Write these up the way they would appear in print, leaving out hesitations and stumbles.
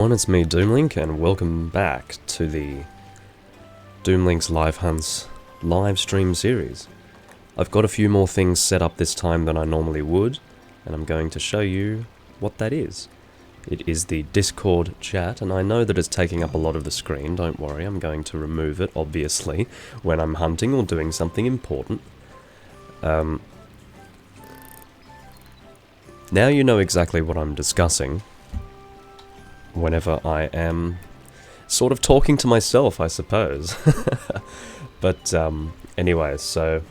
It's me, Doomlink, and welcome back to the Doomlink's Live Hunts live stream series. I've got a few more things set up this time than I normally would, and I'm going to show you what that is. It is the Discord chat, and I know that it's taking up a lot of the screen, don't worry, I'm going to remove it, obviously, when I'm hunting or doing something important. Now you know exactly what I'm discussing. Whenever I am sort of talking to myself, I suppose. But anyway, so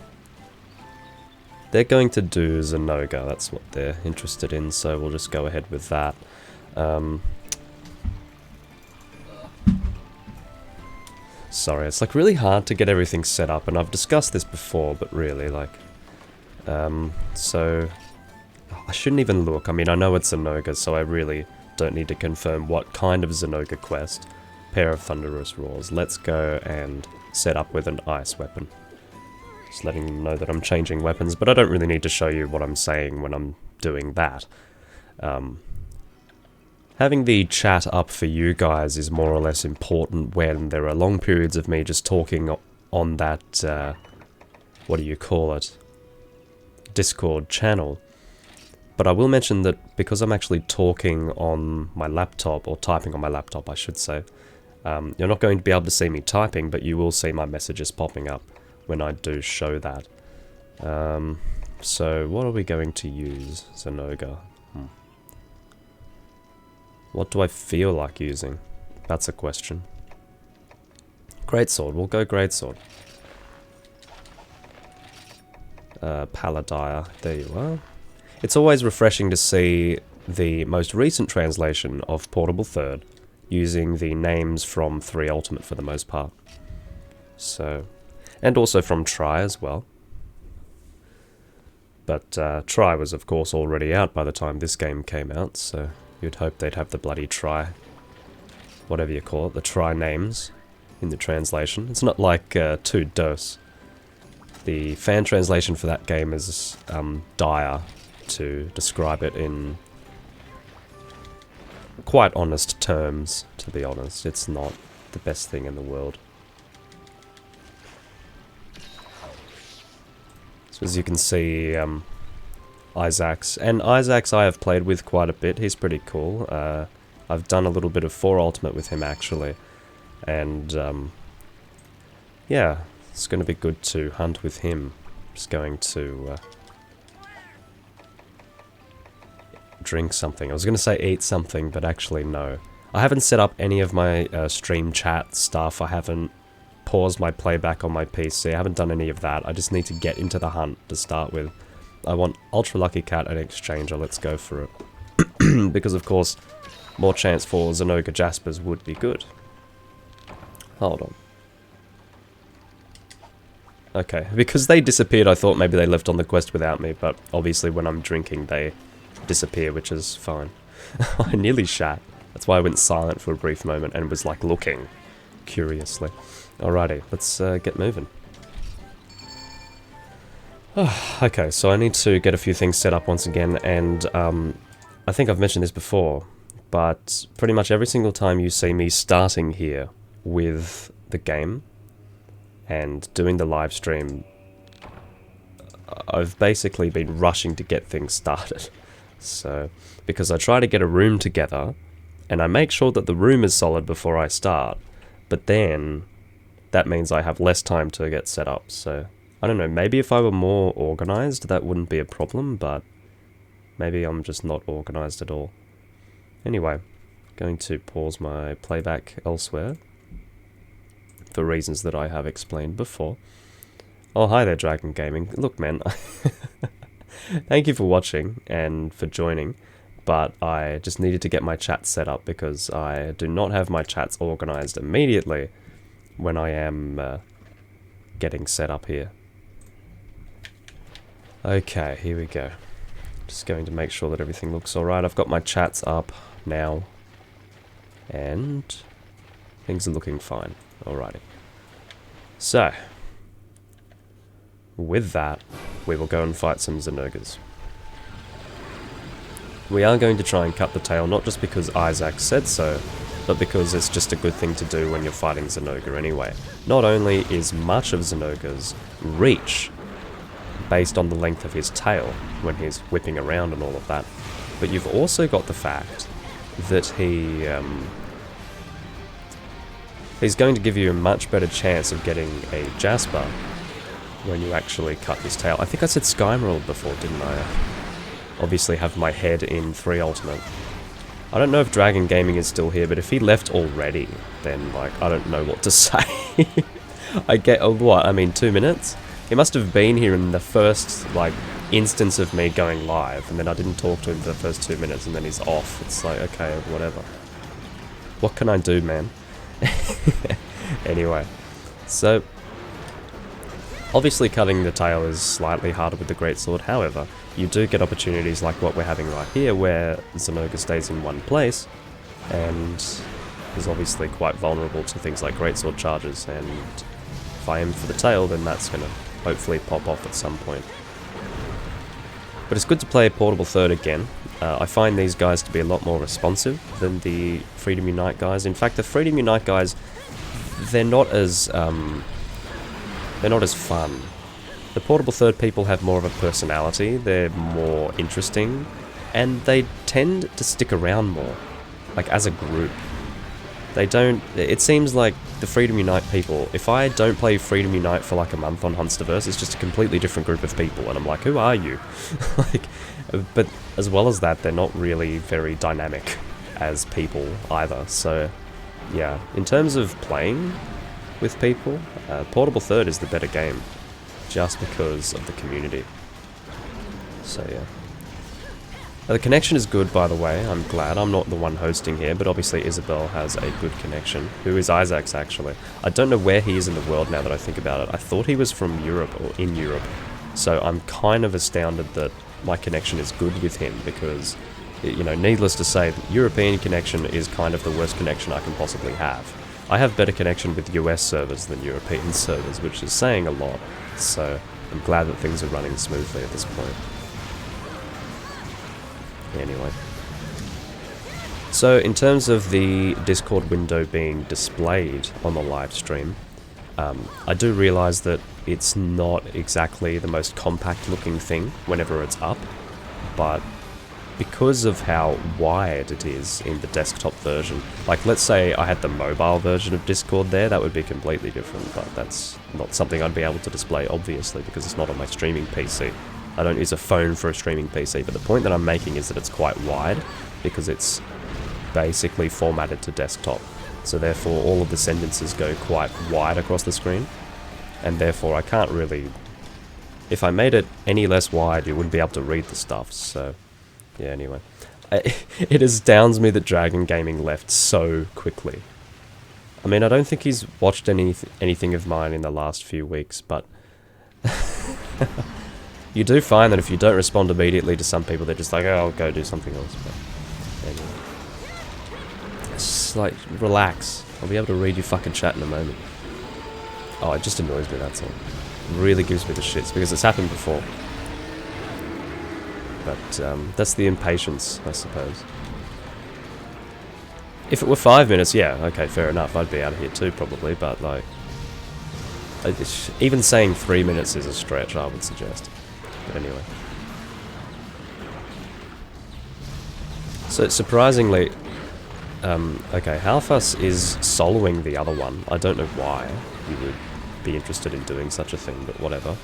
they're going to do Zinogre, that's what they're interested in, so we'll just go ahead with that. Sorry, it's like really hard to get everything set up, and I've discussed this before, but really, like, so I shouldn't even look. I mean, I know it's Zinogre, so I really don't need to confirm what kind of Zinogre quest. Pair of thunderous roars. Let's go and set up with an ice weapon. Just letting them know that I'm changing weapons, but I don't really need to show you what I'm saying when I'm doing that. Having the chat up for you guys is more or less important when there are long periods of me just talking on that, what do you call it, Discord channel. But I will mention that because I'm actually talking on my laptop, or typing on my laptop I should say, you're not going to be able to see me typing, but you will see my messages popping up when I do show that. So what are we going to use? Zinogre. What do I feel like using? That's a question. Greatsword, we'll go Greatsword. Paladire, there you are. It's always refreshing to see the most recent translation of Portable Third using the names from 3 Ultimate for the most part. So, and also from Try as well. But Try was of course already out by the time this game came out, so you'd hope they'd have the bloody Try, whatever you call it, the Try names in the translation. It's not like 2 Dose. The fan translation for that game is dire, to describe it in quite honest terms, to be honest. It's not the best thing in the world. So as you can see, Isaacs I have played with quite a bit. He's pretty cool. I've done a little bit of 4 Ultimate with him actually, and yeah, it's going to be good to hunt with him. Just going to drink something. I was going to say eat something, but actually no. I haven't set up any of my stream chat stuff. I haven't paused my playback on my PC. I haven't done any of that. I just need to get into the hunt to start with. I want Ultra Lucky Cat and Exchanger. Let's go for it. Because of course, more chance for Zinogre Jaspers would be good. Hold on. Okay, because they disappeared, I thought maybe they left on the quest without me, but obviously when I'm drinking they disappear, which is fine. I nearly shat. That's why I went silent for a brief moment and was like looking curiously. Alrighty, let's get moving. Okay, so I need to get a few things set up once again, and I think I've mentioned this before, but pretty much every single time you see me starting here with the game and doing the live stream, I've basically been rushing to get things started. So, because I try to get a room together, and I make sure that the room is solid before I start, but then that means I have less time to get set up, so I don't know, maybe if I were more organized that wouldn't be a problem, but maybe I'm just not organized at all. Anyway, going to pause my playback elsewhere, for reasons that I have explained before. Oh, hi there, Dragon Gaming. Look, man, thank you for watching and for joining, but I just needed to get my chat set up because I do not have my chats organized immediately when I am getting set up here. Okay, here we go. Just going to make sure that everything looks alright. I've got my chats up now, and things are looking fine. Alrighty. So, with that, we will go and fight some Zinogres. we are going to try and cut the tail, not just because Isaac said so, but because it's just a good thing to do when you're fighting Zinogre anyway. Not only is much of Zinogre's reach based on the length of his tail when he's whipping around and all of that, but you've also got the fact that he's going to give you a much better chance of getting a Jasper when you actually cut his tail. I think I said Sky Emerald before, didn't I? Obviously have my head in 3 Ultimate. I don't know if Dragon Gaming is still here, but if he left already, then, like, I don't know what to say. I get, what, I mean, 2 minutes? He must have been here in the first, like, instance of me going live, and then I didn't talk to him for the first 2 minutes, and then he's off. It's like, okay, whatever. What can I do, man? Anyway, so obviously cutting the tail is slightly harder with the greatsword. However, you do get opportunities like what we're having right here, where Zinogre stays in one place and is obviously quite vulnerable to things like greatsword charges, and if I aim for the tail, then that's going to hopefully pop off at some point. But it's good to play Portable Third again. I find these guys to be a lot more responsive than the Freedom Unite guys. In fact, the Freedom Unite guys, they're not as fun. The Portable Third people have more of a personality, they're more interesting, and they tend to stick around more, like as a group. They don't, it seems like the Freedom Unite people, if I don't play Freedom Unite for like a month on Hunsterverse, it's just a completely different group of people, and I'm like, who are you? Like, but as well as that, they're not really very dynamic as people either, so yeah, in terms of playing with people, Portable Third is the better game, just because of the community. So yeah. The connection is good, by the way. I'm glad. I'm not the one hosting here, but obviously Isabel has a good connection. Who is Isaac's, actually? I don't know where he is in the world now that I think about it. I thought he was from Europe, or in Europe. So I'm kind of astounded that my connection is good with him, because, you know, needless to say, the European connection is kind of the worst connection I can possibly have. I have better connection with US servers than European servers, which is saying a lot. So I'm glad that things are running smoothly at this point. Anyway, so in terms of the Discord window being displayed on the live stream, I do realise that it's not exactly the most compact looking thing whenever it's up, but because of how wide it is in the desktop version, like let's say I had the mobile version of Discord there, that would be completely different, but that's not something I'd be able to display, obviously, because it's not on my streaming PC. I don't use a phone for a streaming PC, but the point that I'm making is that it's quite wide, because it's basically formatted to desktop. So therefore all of the sentences go quite wide across the screen, and therefore I can't really... If I made it any less wide, you wouldn't be able to read the stuff, so... Yeah, anyway. It astounds me that Dragon Gaming left so quickly. I mean, I don't think he's watched anything of mine in the last few weeks, but... You do find that if you don't respond immediately to some people, they're just like, oh, I'll go do something else. But anyway. It's just like, relax. I'll be able to read your fucking chat in a moment. Oh, it just annoys me, that's all. It really gives me the shits, because it's happened before. But that's the impatience, I suppose. If it were 5 minutes, yeah, okay, fair enough. I'd be out of here too, probably, but like... Even saying 3 minutes is a stretch, I would suggest. But anyway. So, surprisingly... okay, Halfus is soloing the other one. I don't know why you would be interested in doing such a thing, but whatever.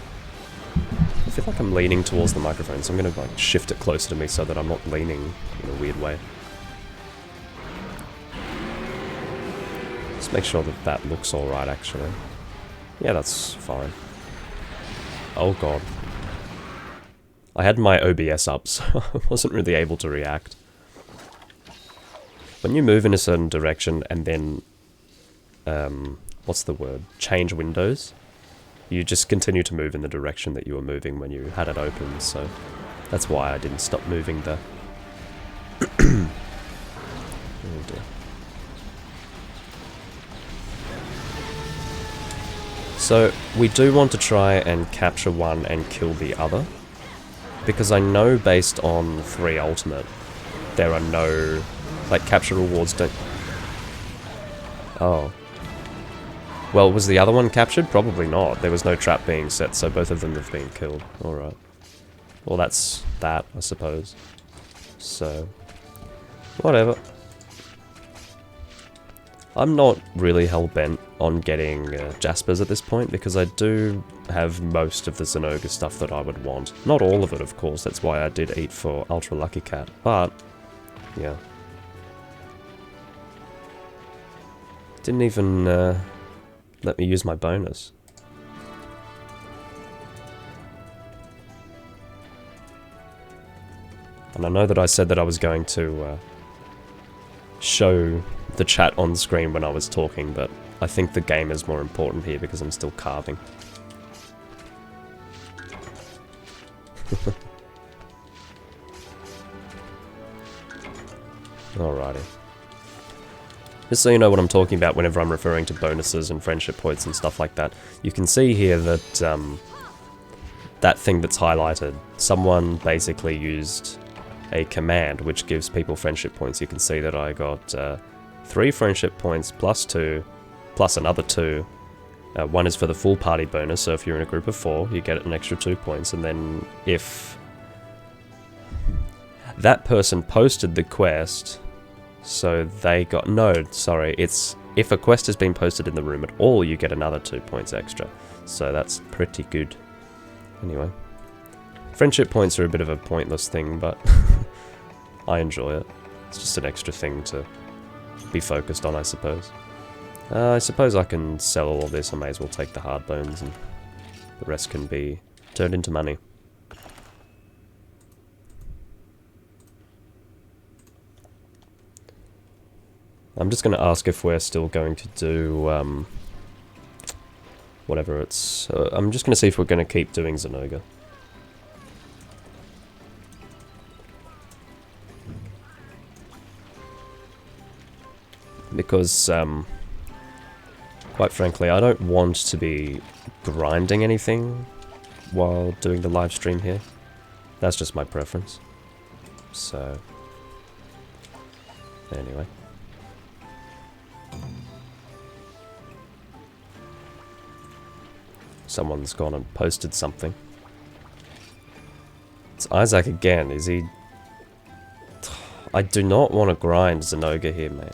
I feel like I'm leaning towards the microphone, so I'm going to like shift it closer to me so that I'm not leaning in a weird way. Just make sure that that looks alright, actually. Yeah, that's fine. Oh god. I had my OBS up, so I wasn't really able to react. When you move in a certain direction and then... what's the word? Change windows? You just continue to move in the direction that you were moving when you had it open, so... That's why I didn't stop moving the... Oh dear. So, we do want to try and capture one and kill the other, because I know based on 3 Ultimate there are no, like, capture rewards don't... Oh. Well, was the other one captured? Probably not. There was no trap being set, so both of them have been killed. Alright. Well, that's that, I suppose. So, whatever. I'm not really hell-bent on getting Jaspers at this point, because I do have most of the Zinogre stuff that I would want. Not all of it, of course, that's why I did eat for Ultra Lucky Cat, but, yeah. Didn't even let me use my bonus. And I know that I said that I was going to show the chat on screen when I was talking, but I think the game is more important here because I'm still carving. Alrighty. Just so you know what I'm talking about whenever I'm referring to bonuses and friendship points and stuff like that, you can see here that that thing that's highlighted, someone basically used a command which gives people friendship points. You can see that I got 3 friendship points plus 2, plus another 2. 1 is for the full party bonus, so if you're in a group of 4, you get an extra 2 points, and then if that person posted the quest, so they got... No, sorry, it's if a quest has been posted in the room at all, you get another 2 points extra. So that's pretty good. Anyway. Friendship points are a bit of a pointless thing, but I enjoy it. It's just an extra thing to be focused on, I suppose. I suppose I can sell all of this. I may as well take the hard bones, and the rest can be turned into money. I'm just going to ask if we're still going to do whatever it's... I'm just going to see if we're going to keep doing Zinogre. Because, quite frankly, I don't want to be grinding anything while doing the live stream here. That's just my preference. So, anyway. Someone's gone and posted something. It's Isaac again, is he... I do not want to grind Zinogre here, mate.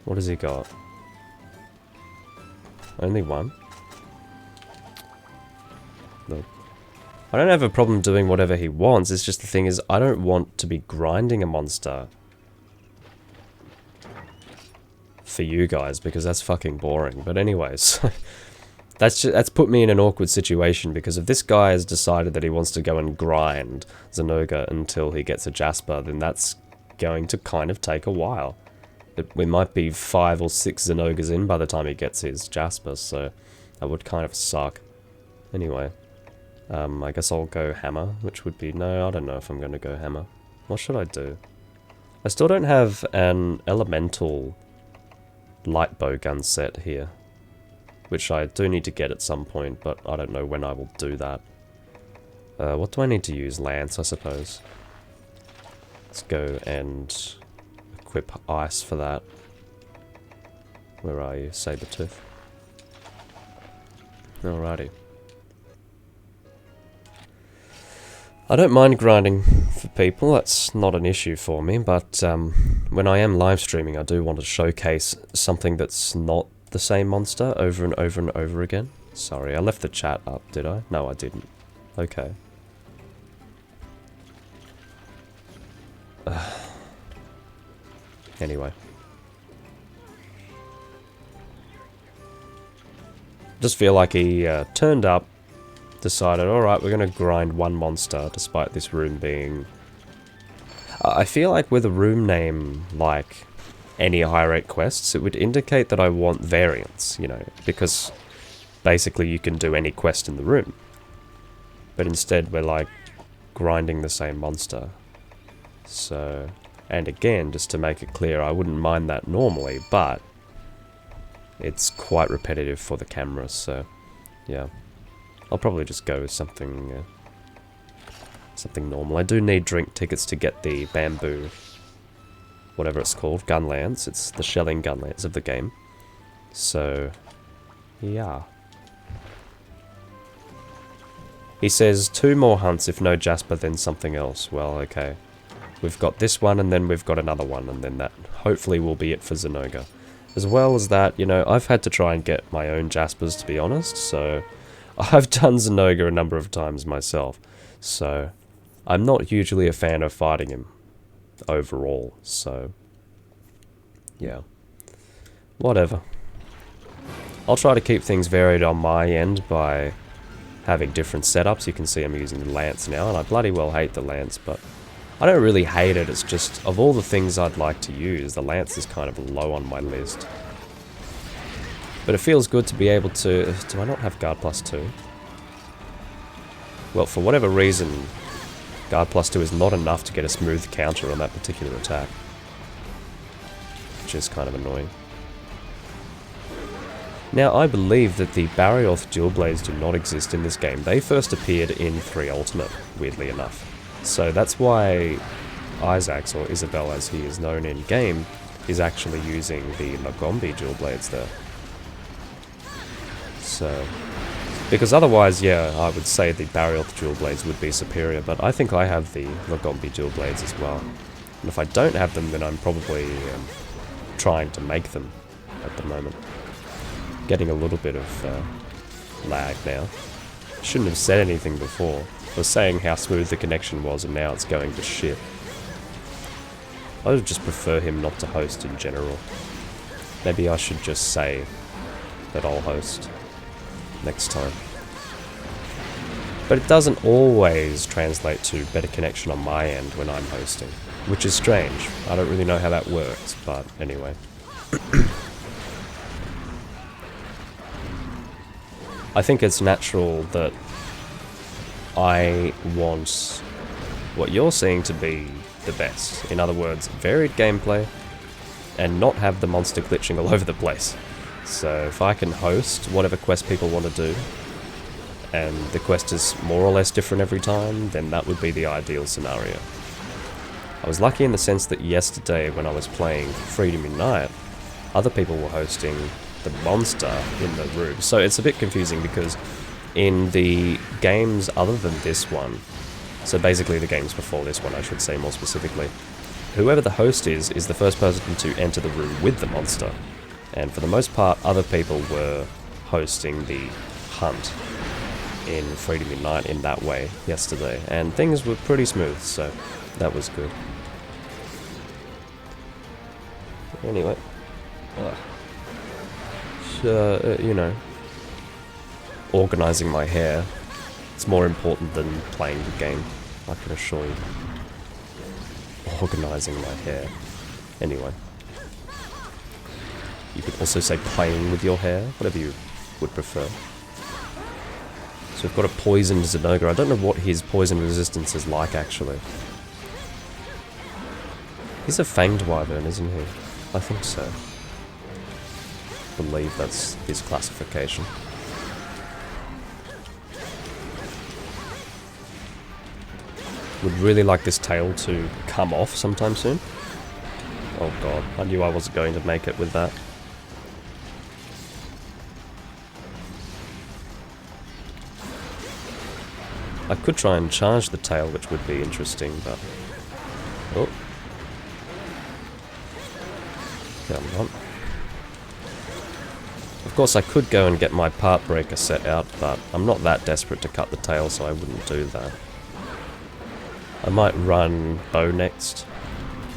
What has he got? Only 1? Look. I don't have a problem doing whatever he wants, it's just the thing is, I don't want to be grinding a monster for you guys, because that's fucking boring. But anyways, that's put me in an awkward situation, because if this guy has decided that he wants to go and grind Zinogre until he gets a Jasper, then that's going to kind of take a while. We might be 5 or 6 Zinogres in by the time he gets his Jasper, so that would kind of suck. Anyway, I guess I'll go hammer, which would be... No, I don't know if I'm going to go hammer. What should I do? I still don't have an elemental light bow gun set here, which I do need to get at some point, but I don't know when I will do that. What do I need to use? Lance, I suppose. Let's go and equip ice for that. Where are you, Sabertooth? Alrighty. I don't mind grinding for people, that's not an issue for me, but when I am live streaming I do want to showcase something that's not the same monster over and over and over again. Sorry, I left the chat up, did I? No, I didn't. Okay. Anyway. Just feel like he turned up, decided, alright, we're going to grind one monster, despite this room being... I feel like with a room name like any high rate quests, it would indicate that I want variance, you know, because basically you can do any quest in the room. But instead we're like grinding the same monster. So, and again, just to make it clear, I wouldn't mind that normally, but it's quite repetitive for the camera, so yeah. I'll probably just go with something something normal. I do need drink tickets to get the bamboo, whatever it's called, gun lance. It's the shelling gun lance of the game. So, yeah. He says 2 more hunts, if no Jasper then something else. Well, okay. We've got this one and then we've got another one, and then that hopefully will be it for Zinogre. As well as that, you know, I've had to try and get my own Jaspers, to be honest, so I've done Zinogre a number of times myself. So I'm not hugely a fan of fighting him overall, so yeah. Whatever. I'll try to keep things varied on my end by having different setups. You can see I'm using the lance now, and I bloody well hate the lance, but I don't really hate it. It's just, of all the things I'd like to use, the lance is kind of low on my list. But it feels good to be able to... Do I not have guard +2? Well, for whatever reason, guard +2 is not enough to get a smooth counter on that particular attack, which is kind of annoying. Now, I believe that the Barioth dual blades do not exist in this game. They first appeared in 3 Ultimate, weirdly enough. So that's why Isaacs, or Isabel as he is known in game, is actually using the Lagombi dual blades there. So, because otherwise, yeah, I would say the Barioth dual blades would be superior, but I think I have the Lagombi dual blades as well. And if I don't have them, then I'm probably trying to make them at the moment. Getting a little bit of lag now. Shouldn't have said anything before. I was saying how smooth the connection was, and now it's going to shit. I would just prefer him not to host in general. Maybe I should just say that I'll host next time. But it doesn't always translate to better connection on my end when I'm hosting, which is strange. I don't really know how that works, but anyway. I think it's natural that I want what you're seeing to be the best. In other words, varied gameplay and not have the monster glitching all over the place. So if I can host whatever quest people want to do, and the quest is more or less different every time, then that would be the ideal scenario. I was lucky in the sense that yesterday when I was playing Freedom Unite, other people were hosting the monster in the room. So it's a bit confusing because in the games other than this one, so basically the games before this one I should say more specifically, whoever the host is the first person to enter the room with the monster. And for the most part, other people were hosting the hunt in Freedom Unite in that way yesterday. And things were pretty smooth, so that was good. Anyway. You know, organising my hair. It's more important than playing the game, I can assure you. Organising my hair. Anyway. You could also say playing with your hair, whatever you would prefer. So we've got a poisoned Zinogre. I don't know what his poison resistance is like, actually. He's a fanged wyvern, isn't he? I think so. I believe that's his classification. Would really like this tail to come off sometime soon. Oh god, I knew I wasn't going to make it with that. I could try and charge the tail, which would be interesting, but... Oh. Come on. Of course, I could go and get my part breaker set out, but I'm not that desperate to cut the tail, so I wouldn't do that. I might run bow next.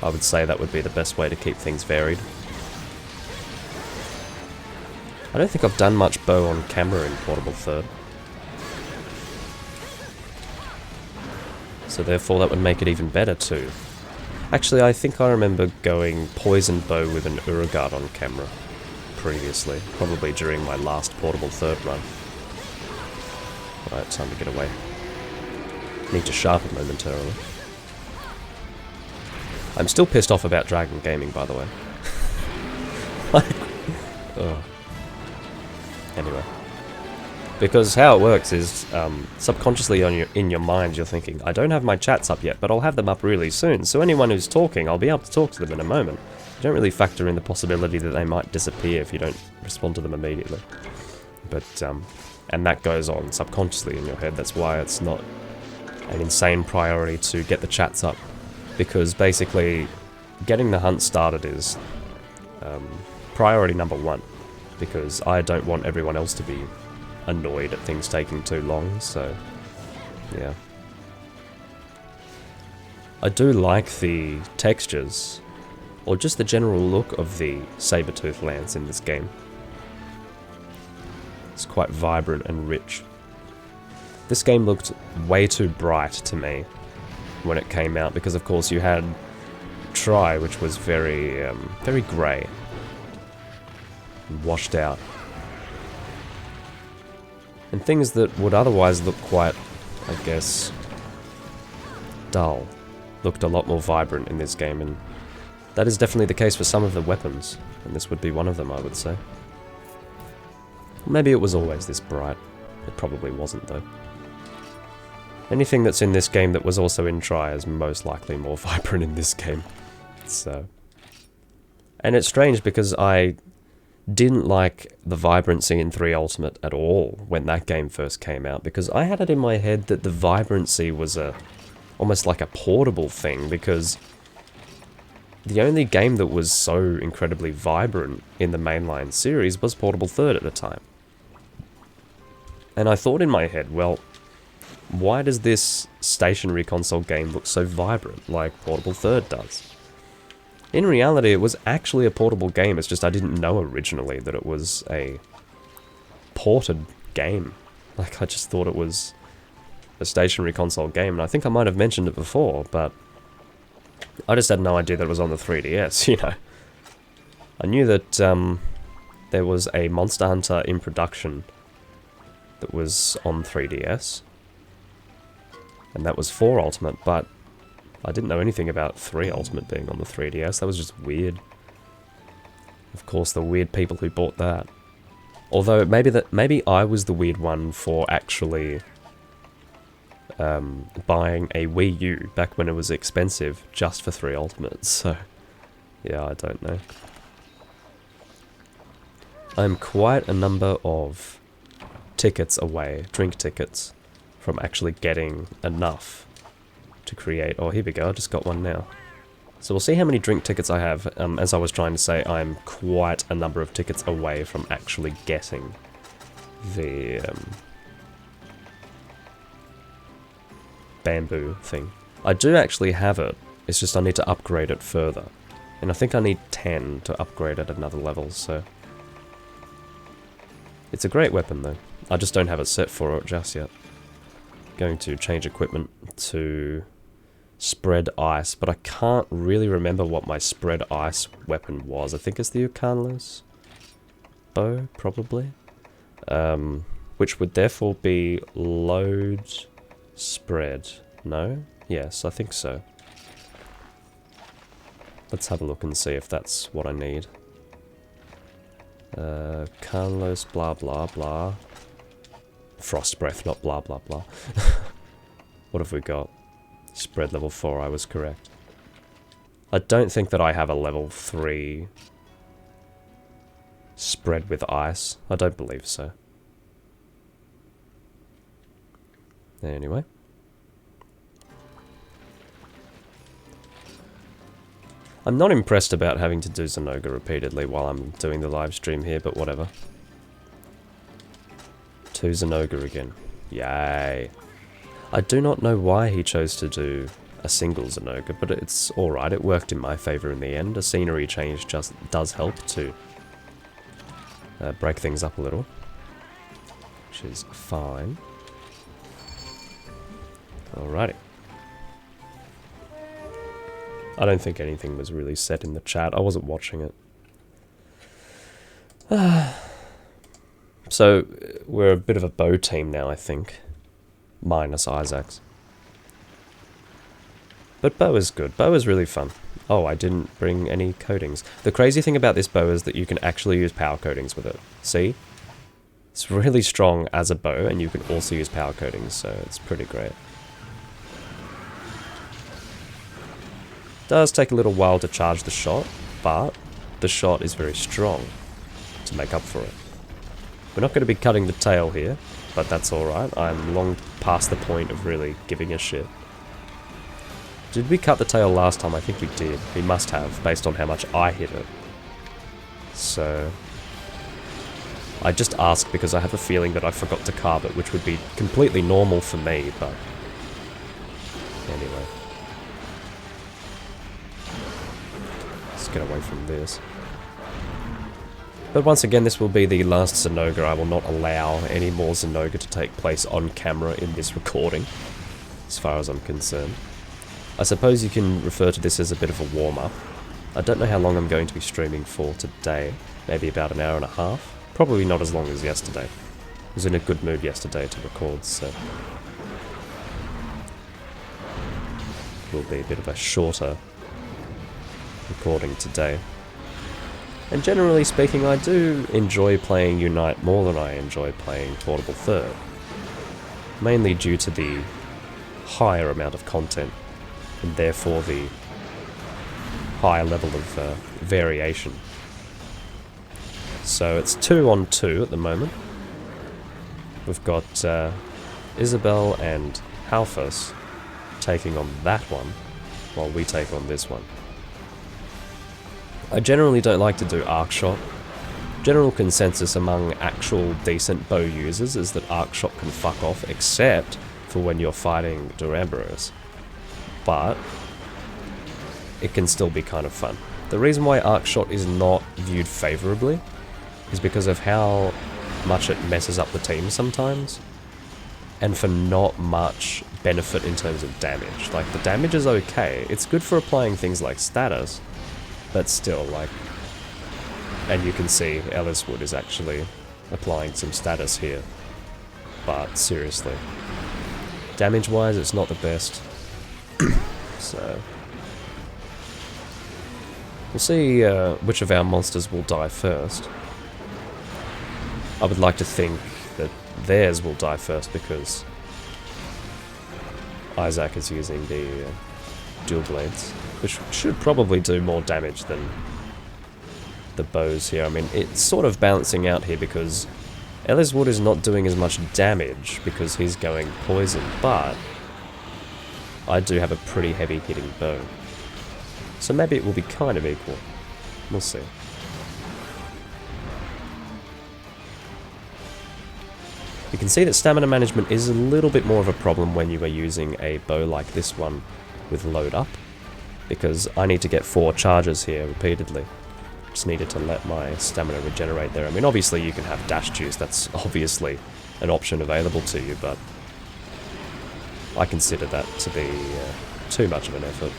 I would say that would be the best way to keep things varied. I don't think I've done much bow on camera in Portable Third. So therefore that would make it even better too. Actually, I think I remember going poison bow with an Uragard on camera previously, probably during my last Portable Third run. Alright, time to get away. Need to sharpen momentarily. I'm still pissed off about Dragon Gaming, by the way. Like, oh. Anyway. Because how it works is, subconsciously in your mind you're thinking, I don't have my chats up yet, but I'll have them up really soon, so anyone who's talking, I'll be able to talk to them in a moment. You don't really factor in the possibility that they might disappear if you don't respond to them immediately. But, and that goes on subconsciously in your head, that's why it's not an insane priority to get the chats up. Because basically, getting the hunt started is priority number one. Because I don't want everyone else to be annoyed at things taking too long, so yeah. I do like the textures, or just the general look of the saber-tooth lance in this game. It's quite vibrant and rich. This game looked way too bright to me when it came out, because of course you had Tri, which was very, very grey. Washed out. And things that would otherwise look quite, I guess, dull, looked a lot more vibrant in this game, and that is definitely the case for some of the weapons, and this would be one of them, I would say. Maybe it was always this bright. It probably wasn't, though. Anything that's in this game that was also in Tri is most likely more vibrant in this game. So, and it's strange because I didn't like the vibrancy in 3 Ultimate at all when that game first came out, because I had it in my head that the vibrancy was almost like a portable thing, because the only game that was so incredibly vibrant in the mainline series was Portable Third at the time. And I thought in my head, well, why does this stationary console game look so vibrant like Portable Third does? In reality, it was actually a portable game, it's just I didn't know originally that it was a ported game. Like, I just thought it was a stationary console game, and I think I might have mentioned it before, but I just had no idea that it was on the 3DS, you know. I knew that there was a Monster Hunter in production that was on 3DS, and that was 4 Ultimate, but I didn't know anything about 3 Ultimate being on the 3DS. That was just weird. Of course, the weird people who bought that. Although, maybe I was the weird one for actually buying a Wii U back when it was expensive just for 3 Ultimate. So, yeah, I don't know. I'm quite a number of tickets away, drink tickets, from actually getting enough to create. Oh, here we go, I just got one now. So we'll see how many drink tickets I have. As I was trying to say, I'm quite a number of tickets away from actually getting the bamboo thing. I do actually have it, it's just I need to upgrade it further. And I think I need 10 to upgrade at another level, so... It's a great weapon though. I just don't have it set for it just yet. Going to change equipment to spread ice, but I can't really remember what my spread ice weapon was. I think it's the Ukanlos bow, probably. Which would therefore be load spread. No? Yes, I think so. Let's have a look and see if that's what I need. Carlos, blah blah blah. Frost breath, not blah blah blah. What have we got? Spread level 4, I was correct. I don't think that I have a level 3 spread with ice. I don't believe so. Anyway. I'm not impressed about having to do Zinogre repeatedly while I'm doing the live stream here, but whatever. 2 Zinogre again. Yay. I do not know why he chose to do a single Zinogre, but it's alright, it worked in my favour in the end. A scenery change just does help to break things up a little, which is fine. Alrighty. I don't think anything was really said in the chat. I wasn't watching it. So, we're a bit of a bow team now, I think. Minus Isaac's. But bow is good. Bow is really fun. Oh, I didn't bring any coatings. The crazy thing about this bow is that you can actually use power coatings with it. See? It's really strong as a bow, and you can also use power coatings, so it's pretty great. Does take a little while to charge the shot, but the shot is very strong to make up for it. We're not going to be cutting the tail here, but that's alright. I'm long past the point of really giving a shit. Did we cut the tail last time? I think we did. We must have, based on how much I hit it. So I just ask because I have a feeling that I forgot to carve it, which would be completely normal for me, but anyway. Let's get away from this. But once again, this will be the last Zinogre. I will not allow any more Zinogre to take place on camera in this recording, as far as I'm concerned. I suppose you can refer to this as a bit of a warm-up. I don't know how long I'm going to be streaming for today. Maybe about an hour and a half. Probably not as long as yesterday. I was in a good mood yesterday to record, so it will be a bit of a shorter recording today. And generally speaking, I do enjoy playing Unite more than I enjoy playing Portable Third. Mainly due to the higher amount of content, and therefore the higher level of variation. So it's 2 on 2 at the moment. We've got Isabel and Halfus taking on that one, while we take on this one. I generally don't like to do arc shot. General consensus among actual decent bow users is that arc shot can fuck off, except for when you're fighting Duramboros. But it can still be kind of fun. The reason why arc shot is not viewed favourably is because of how much it messes up the team sometimes, and for not much benefit in terms of damage. Like, the damage is okay, it's good for applying things like status, but still, like, and you can see Elliswood is actually applying some status here, but seriously, damage wise it's not the best. So we'll see which of our monsters will die first. I would like to think that theirs will die first because Isaac is using the dual blades, which should probably do more damage than the bows here. I mean, it's sort of balancing out here because Elliswood is not doing as much damage because he's going poison, but I do have a pretty heavy hitting bow. So maybe it will be kind of equal. We'll see. You can see that stamina management is a little bit more of a problem when you are using a bow like this one with load up, because I need to get 4 charges here repeatedly. Just needed to let my stamina regenerate there. I mean, obviously you can have dash juice, that's obviously an option available to you, but I consider that to be too much of an effort.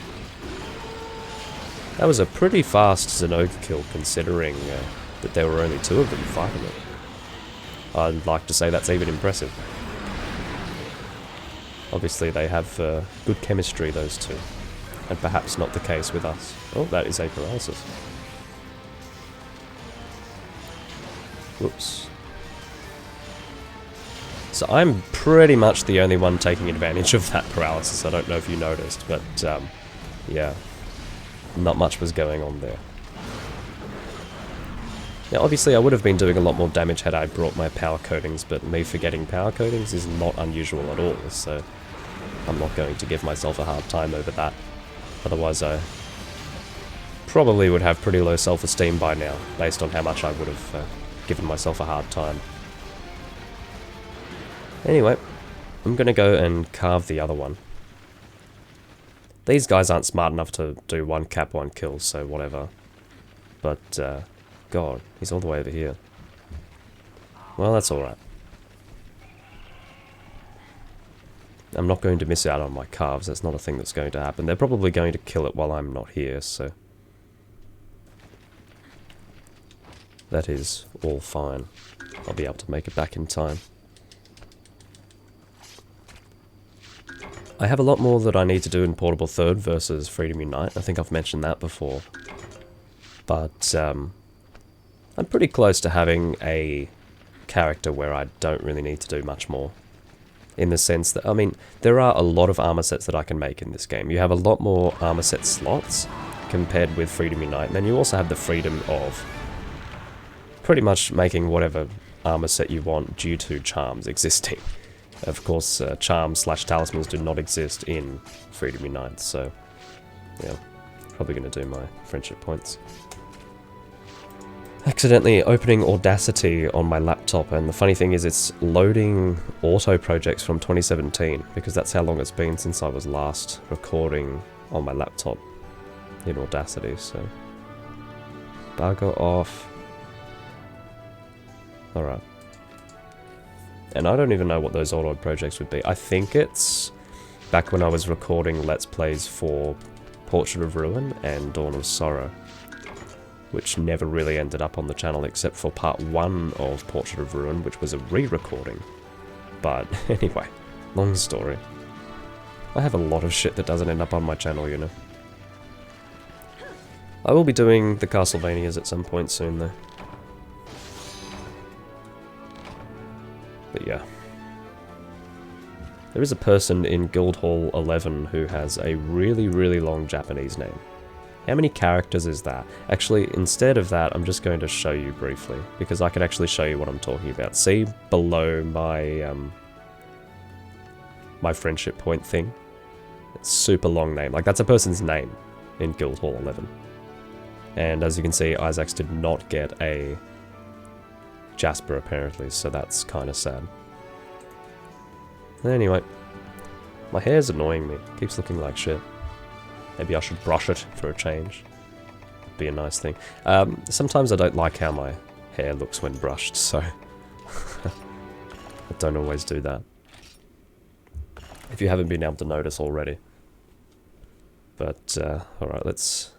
That was a pretty fast Zinogre kill considering that there were only 2 of them fighting it. I'd like to say that's even impressive. Obviously they have good chemistry, those two. And perhaps not the case with us. Oh, that is a paralysis. Whoops. So I'm pretty much the only one taking advantage of that paralysis. I don't know if you noticed, but yeah. Not much was going on there. Now obviously I would have been doing a lot more damage had I brought my power coatings, but me forgetting power coatings is not unusual at all, so I'm not going to give myself a hard time over that. Otherwise I probably would have pretty low self-esteem by now, based on how much I would have given myself a hard time. Anyway, I'm going to go and carve the other one. These guys aren't smart enough to do 1 cap, 1 kill, so whatever. But, God, he's all the way over here. Well, that's alright. I'm not going to miss out on my carves, that's not a thing that's going to happen. They're probably going to kill it while I'm not here, so that is all fine. I'll be able to make it back in time. I have a lot more that I need to do in Portable Third versus Freedom Unite. I think I've mentioned that before. But I'm pretty close to having a character where I don't really need to do much more. In the sense that, I mean, there are a lot of armor sets that I can make in this game. You have a lot more armor set slots compared with Freedom Unite, and then you also have the freedom of pretty much making whatever armor set you want due to charms existing. Of course, charms/talismans do not exist in Freedom Unite, so yeah, probably going to do my friendship points. Accidentally opening Audacity on my laptop, and the funny thing is it's loading auto projects from 2017, because that's how long it's been since I was last recording on my laptop in Audacity, so bugger off. Alright. And I don't even know what those auto projects would be. I think it's back when I was recording Let's Plays for Portrait of Ruin and Dawn of Sorrow, which never really ended up on the channel except for part 1 of Portrait of Ruin, which was a re-recording. But anyway, long story. I have a lot of shit that doesn't end up on my channel, you know. I will be doing the Castlevanias at some point soon, though. But yeah. There is a person in Guildhall 11 who has a really, really long Japanese name. How many characters is that? Actually, instead of that, I'm just going to show you briefly, because I can actually show you what I'm talking about. See below my my friendship point thing? It's super long name. Like, that's a person's name in Guildhall 11. And as you can see, Isaacs did not get a Jasper, apparently, so that's kind of sad. Anyway, my hair's annoying me. It keeps looking like shit. Maybe I should brush it for a change. Be a nice thing. Sometimes I don't like how my hair looks when brushed, so I don't always do that. If you haven't been able to notice already. But, alright, let's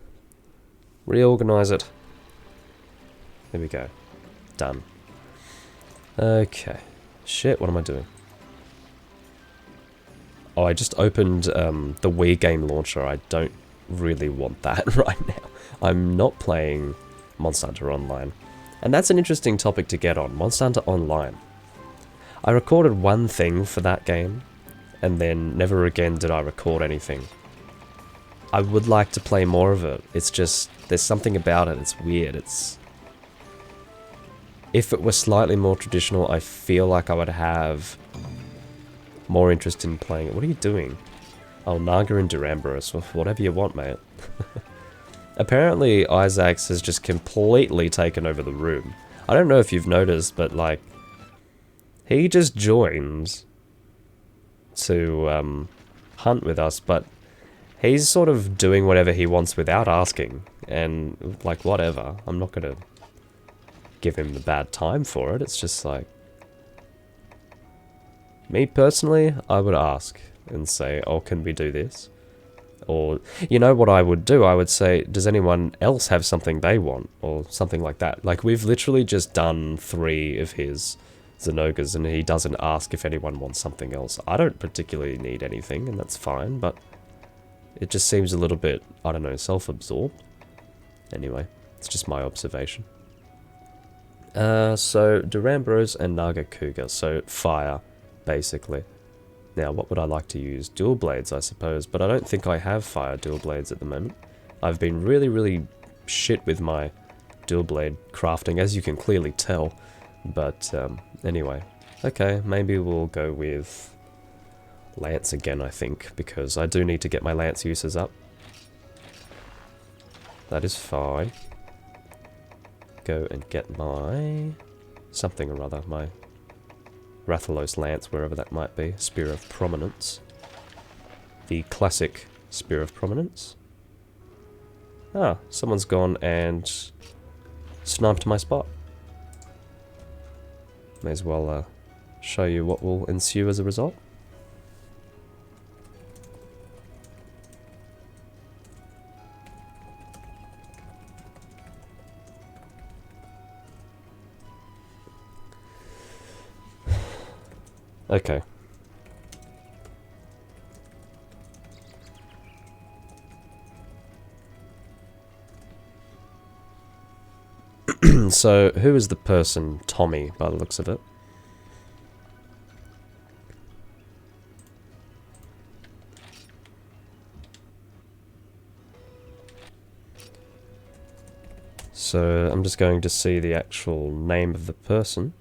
reorganize it. There we go. Done. Okay. Shit, what am I doing? Oh, I just opened the Wii game launcher. I don't really want that right now. I'm not playing Monster Hunter Online. And that's an interesting topic to get on, Monster Hunter Online. I recorded one thing for that game, and then never again did I record anything. I would like to play more of it. It's just, there's something about it, it's weird, it's... If it were slightly more traditional, I feel like I would have more interest in playing it. What are you doing? Oh, Naga and Duramboros. Well, whatever you want, mate. Apparently, Isaacs has just completely taken over the room. I don't know if you've noticed, but, like, he just joins to hunt with us, but he's sort of doing whatever he wants without asking. And, like, whatever. I'm not going to give him the bad time for it. It's just like... Me personally, I would ask and say, oh, can we do this? Or, you know what I would do? I would say, does anyone else have something they want? Or something like that. Like, we've literally just done 3 of his Zinogres, and he doesn't ask if anyone wants something else. I don't particularly need anything, and that's fine, but it just seems a little bit, I don't know, self-absorbed. Anyway, it's just my observation. So, Duramboros and Nargacuga, so fire, basically. Now, what would I like to use? Dual blades, I suppose, but I don't think I have fire dual blades at the moment. I've been really, really shit with my dual blade crafting, as you can clearly tell. But, anyway. Okay, maybe we'll go with Lance again, I think, because I do need to get my Lance uses up. That is fine. Go and get my... something or other, my Rathalos Lance, wherever that might be. Spear of Prominence. The classic Spear of Prominence. Ah, someone's gone and sniped my spot. May as well show you what will ensue as a result. Okay. And so, who is the person? Tommy, by the looks of it. So, I'm just going to see the actual name of the person.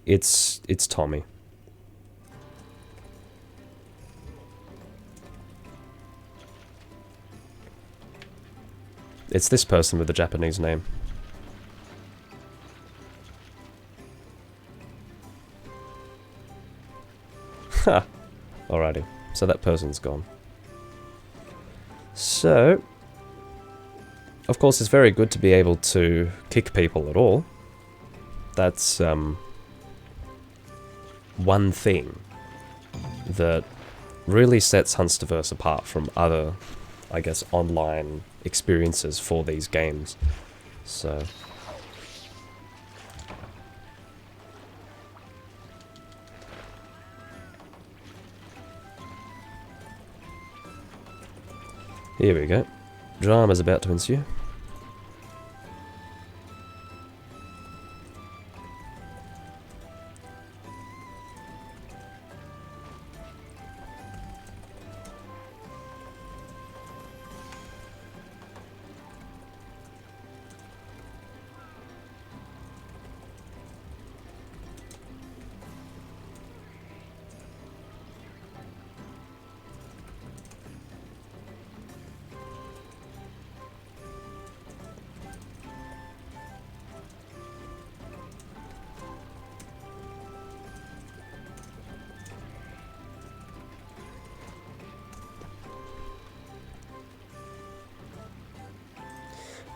It's Tommy. It's this person with the Japanese name. Ha! Alrighty. So that person's gone. So, of course, it's very good to be able to kick people at all. That's, one thing that really sets Hunsterverse apart from other, I guess, online experiences for these games. So... here we go. Drama's about to ensue.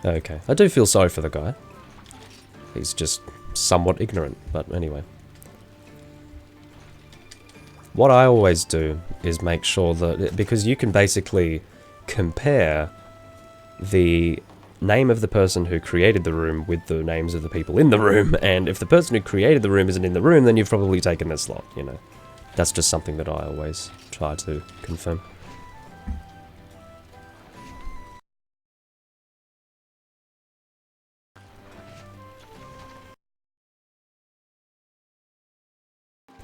Okay, I do feel sorry for the guy. He's just somewhat ignorant, but anyway. What I always do is make sure that, because you can basically compare the name of the person who created the room with the names of the people in the room, and if the person who created the room isn't in the room, then you've probably taken their slot, you know. That's just something that I always try to confirm.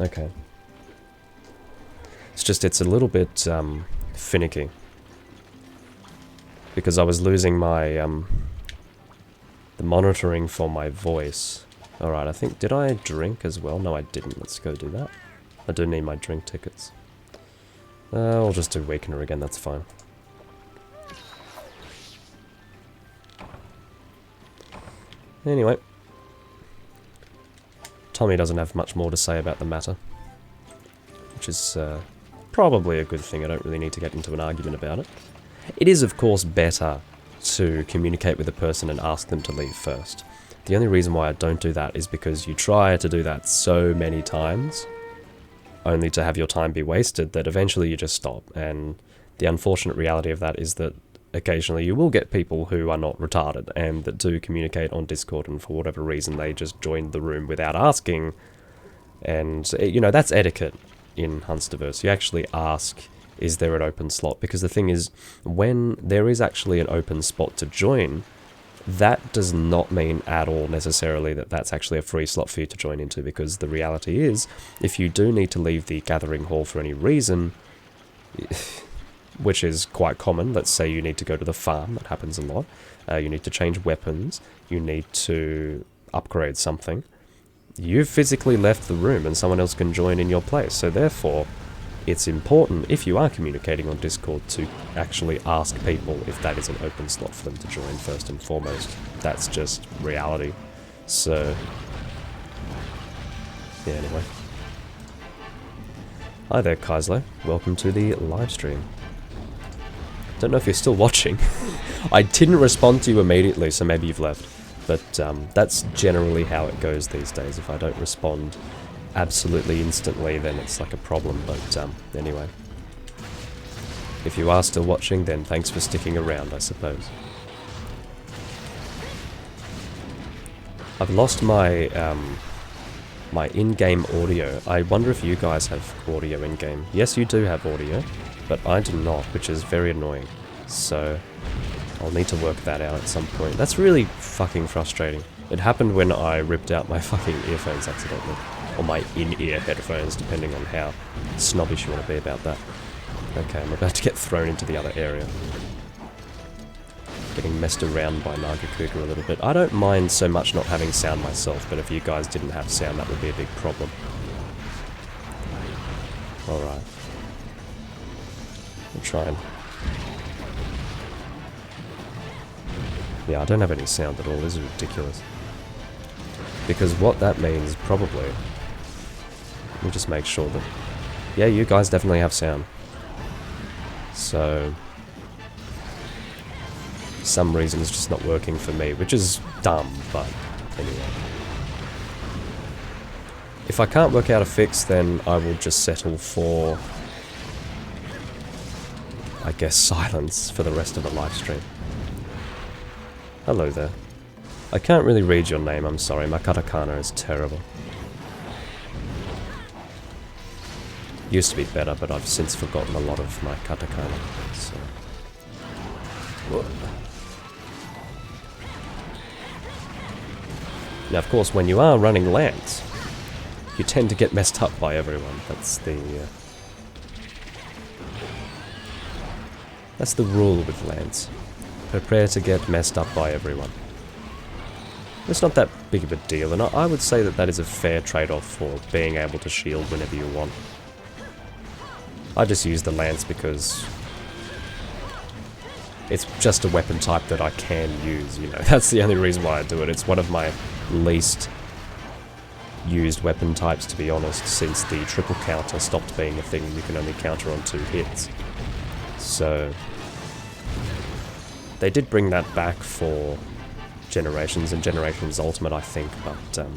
Okay. It's just, it's a little bit, finicky. Because I was losing my, the monitoring for my voice. Alright, I think, did I drink as well? No, I didn't. Let's go do that. I do need my drink tickets. I'll just do Weakener again, that's fine. Anyway. Tommy doesn't have much more to say about the matter. Which is probably a good thing. I don't really need to get into an argument about it. It is, of course, better to communicate with a person and ask them to leave first. The only reason why I don't do that is because you try to do that so many times, only to have your time be wasted, that eventually you just stop. And the unfortunate reality of that is that occasionally you will get people who are not retarded and that do communicate on Discord, and for whatever reason they just joined the room without asking. And, you know, that's etiquette in Hunsterverse. You actually ask, is there an open slot? Because the thing is, when there is actually an open spot to join, that does not mean at all necessarily that that's actually a free slot for you to join into, because the reality is, if you do need to leave the gathering hall for any reason, which is quite common, let's say you need to go to the farm, that happens a lot, you need to change weapons, you need to upgrade something, you've physically left the room and someone else can join in your place. So therefore, it's important, if you are communicating on Discord, to actually ask people if that is an open slot for them to join first and foremost. That's just reality. So, yeah, anyway. Hi there, Kaisler. Welcome to the live stream. Don't know if you're still watching. I didn't respond to you immediately, so maybe you've left. But that's generally how it goes these days. If I don't respond absolutely instantly, then it's like a problem. But anyway. If you are still watching, then thanks for sticking around, I suppose. I've lost my my in-game audio. I wonder if you guys have audio in-game. Yes, you do have audio, but I do not, which is very annoying. So, I'll need to work that out at some point. That's really fucking frustrating. It happened when I ripped out my fucking earphones accidentally. Or my in-ear headphones, depending on how snobbish you want to be about that. Okay, I'm about to get thrown into the other area. Getting messed around by Nargacuga a little bit. I don't mind so much not having sound myself, but if you guys didn't have sound, that would be a big problem. Alright. I'll try and... Yeah, I don't have any sound at all. This is ridiculous. Because what that means, probably... Let me just make sure that... Yeah, you guys definitely have sound. So... For some reason it's just not working for me, which is dumb, but anyway. If I can't work out a fix, then I will just settle for... I guess silence for the rest of the live stream. Hello there. I can't really read your name, I'm sorry. My katakana is terrible. Used to be better, but I've since forgotten a lot of my katakana. So. Whoa. Now, of course, when you are running Lance, you tend to get messed up by everyone. That's the rule with Lance. Prepare to get messed up by everyone. It's not that big of a deal, and I would say that that is a fair trade-off for being able to shield whenever you want. I just use the Lance because it's just a weapon type that I can use, you know. That's the only reason why I do it. It's one of my least used weapon types, to be honest, since the triple counter stopped being a thing. You can only counter on 2 hits. So... They did bring that back for Generations and Generations Ultimate, I think, but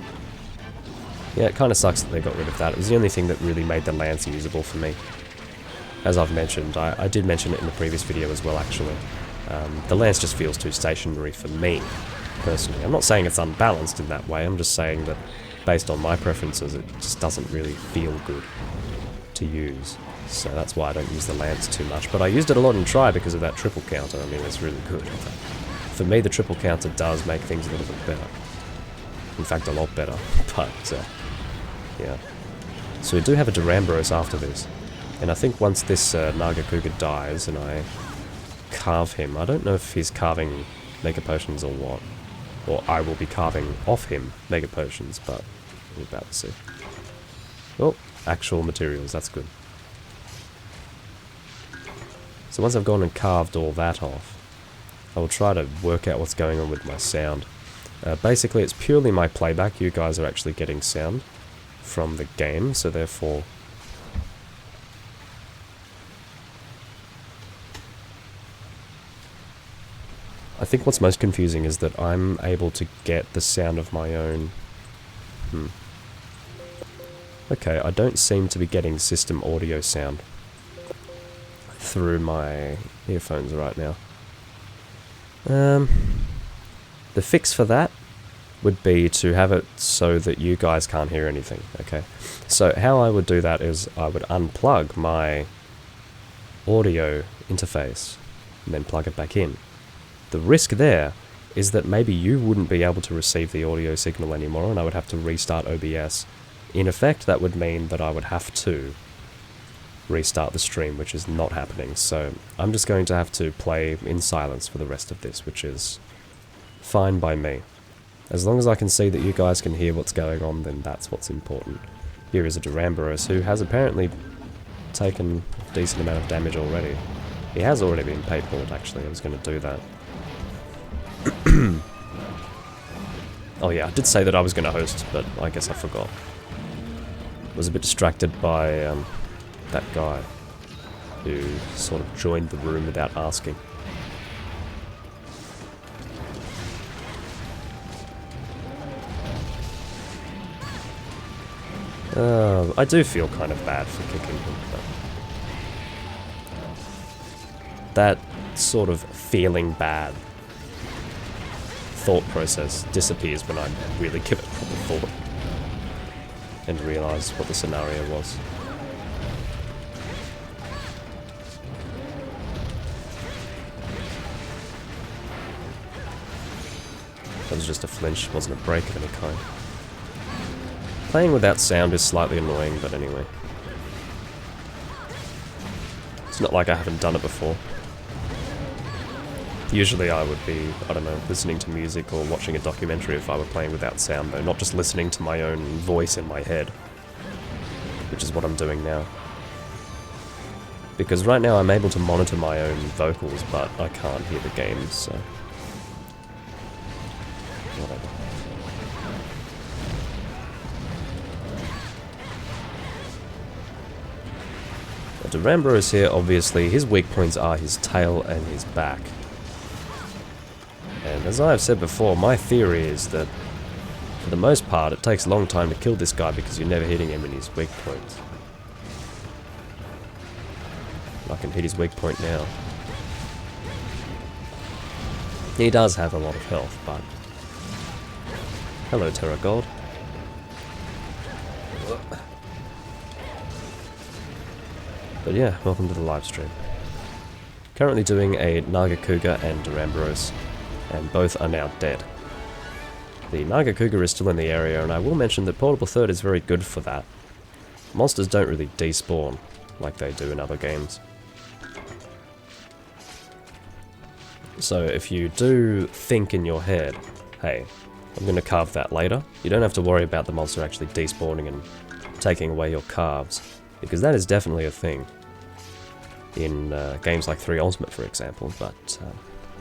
yeah, it kind of sucks that they got rid of that. It was the only thing that really made the Lance usable for me. As I've mentioned, I did mention it in the previous video as well, actually. The Lance just feels too stationary for me, personally. I'm not saying it's unbalanced in that way, I'm just saying that based on my preferences, it just doesn't really feel good to use. So that's why I don't use the Lance too much. But I used it a lot in Try because of that triple counter. I mean, it's really good. For me, the triple counter does make things a little bit better. In fact, a lot better. But, yeah. So we do have a Duramboros after this. And I think once this Nargacuga dies and I carve him, I don't know if he's carving Mega Potions or what. Or I will be carving off him Mega Potions, but we're about to see. Oh, actual materials, that's good. So once I've gone and carved all that off, I will try to work out what's going on with my sound. Basically, it's purely my playback. You guys are actually getting sound from the game, so therefore... I think what's most confusing is that I'm able to get the sound of my own... Okay, I don't seem to be getting system audio sound through my earphones right now. The fix for that would be to have it so that you guys can't hear anything, okay? So how I would do that is I would unplug my audio interface and then plug it back in. The risk there is that maybe you wouldn't be able to receive the audio signal anymore and I would have to restart OBS. In effect, that would mean that I would have to restart the stream, which is not happening. So I'm just going to have to play in silence for the rest of this, which is fine by me. As long as I can see that you guys can hear what's going on, then that's what's important. Here is a Duramboros who has apparently taken a decent amount of damage already. He has already been paintballed, actually. I was going to do that. Oh yeah, I did say that I was going to host, but I guess I forgot. Was a bit distracted by that guy who sort of joined the room without asking. I do feel kind of bad for kicking him, but that sort of feeling bad thought process disappears when I really give it proper thought and realise what the scenario was. was just a flinch, it wasn't a break of any kind. Playing without sound is slightly annoying, but anyway. It's not like I haven't done it before. Usually I would be, I don't know, listening to music or watching a documentary if I were playing without sound though, not just listening to my own voice in my head. Which is what I'm doing now. Because right now I'm able to monitor my own vocals, but I can't hear the games, so... whatever. Durambros here, obviously, his weak points are his tail and his back. And as I've said before, my theory is that, for the most part, it takes a long time to kill this guy because you're never hitting him in his weak points. I can hit his weak point now. He does have a lot of health, but... hello, Terra God. But yeah, welcome to the live stream. Currently doing a Nargacuga and Durambros, and both are now dead. The Nargacuga is still in the area, and I will mention that Portable Third is very good for that. Monsters don't really despawn like they do in other games. So if you do think in your head, hey, I'm going to carve that later, you don't have to worry about the monster actually despawning and taking away your carves. Because that is definitely a thing in games like 3 Ultimate, for example, but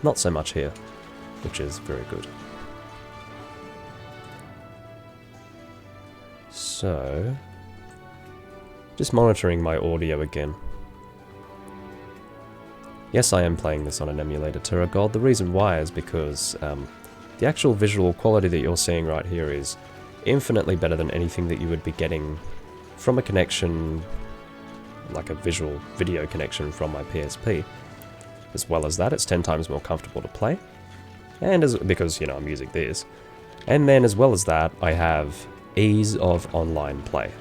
not so much here, which is very good. So, just monitoring my audio again. Yes, I am playing this on an emulator, Terra God. The reason why is because the actual visual quality that you're seeing right here is infinitely better than anything that you would be getting from a connection, like a visual video connection from my PSP. As well as that, it's 10 times more comfortable to play, and because, you know, I'm using this. And then as well as that, I have ease of online play,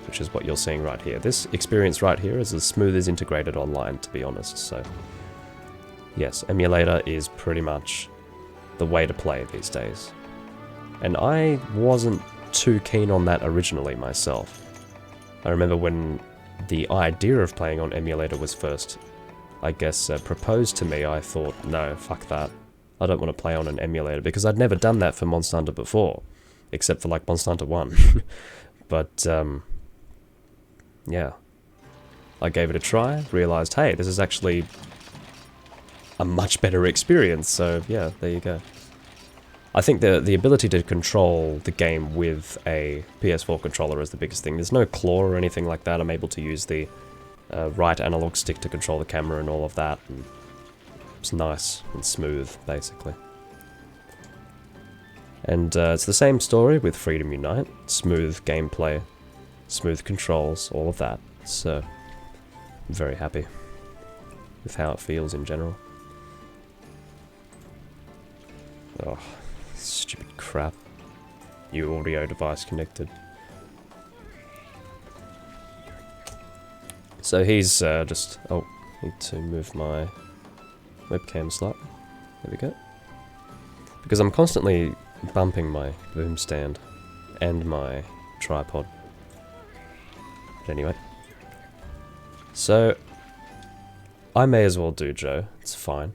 which is what you're seeing right here. This experience right here is as smooth as integrated online, to be honest, so... yes, emulator is pretty much the way to play these days. And I wasn't too keen on that originally myself. I remember when the idea of playing on emulator was first, I guess, proposed to me, I thought, no, fuck that. I don't want to play on an emulator, because I'd never done that for Monster Hunter before, except for, like, Monster Hunter 1. But, yeah. I gave it a try, realized, hey, this is actually a much better experience, so, yeah, there you go. I think the ability to control the game with a PS4 controller is the biggest thing. There's no claw or anything like that. I'm able to use the right analog stick to control the camera and all of that. And it's nice and smooth, basically. And it's the same story with Freedom Unite. Smooth gameplay, smooth controls, all of that. So, I'm very happy with how it feels in general. Oh. Stupid crap. New audio device connected. So he's just... oh, need to move my webcam slightly. There we go. Because I'm constantly bumping my boom stand and my tripod. But anyway. So, I may as well do Joe. It's fine.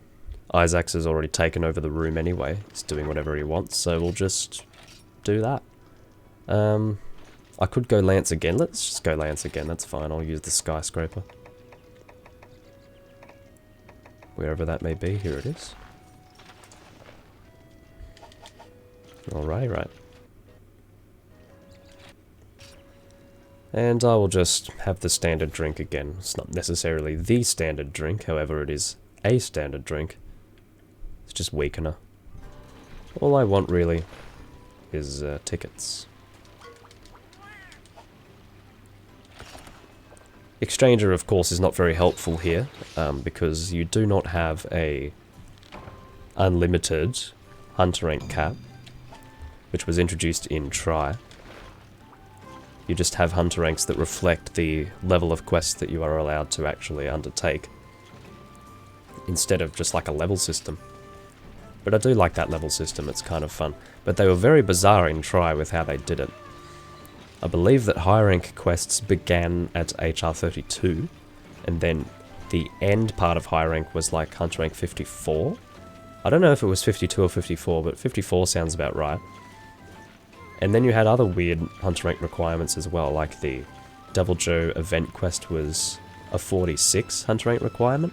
Isaacs has already taken over the room anyway. He's doing whatever he wants, so we'll just do that. I could go Lance again. Let's just go Lance again, that's fine. I'll use the skyscraper. Wherever that may be, here it is. Alright, right. And I will just have the standard drink again. It's not necessarily the standard drink, however it is a standard drink. It's just weakener. All I want really is tickets. Exchanger, of course, is not very helpful here, because you do not have a unlimited hunter rank cap, which was introduced in Tri. You just have hunter ranks that reflect the level of quests that you are allowed to actually undertake, instead of just like a level system. But I do like that level system, it's kind of fun. But they were very bizarre in try with how they did it. I believe that high rank quests began at HR 32, and then the end part of high rank was like hunter rank 54. I don't know if it was 52 or 54, but 54 sounds about right. And then you had other weird hunter rank requirements as well, like the Deviljho event quest was a 46 hunter rank requirement.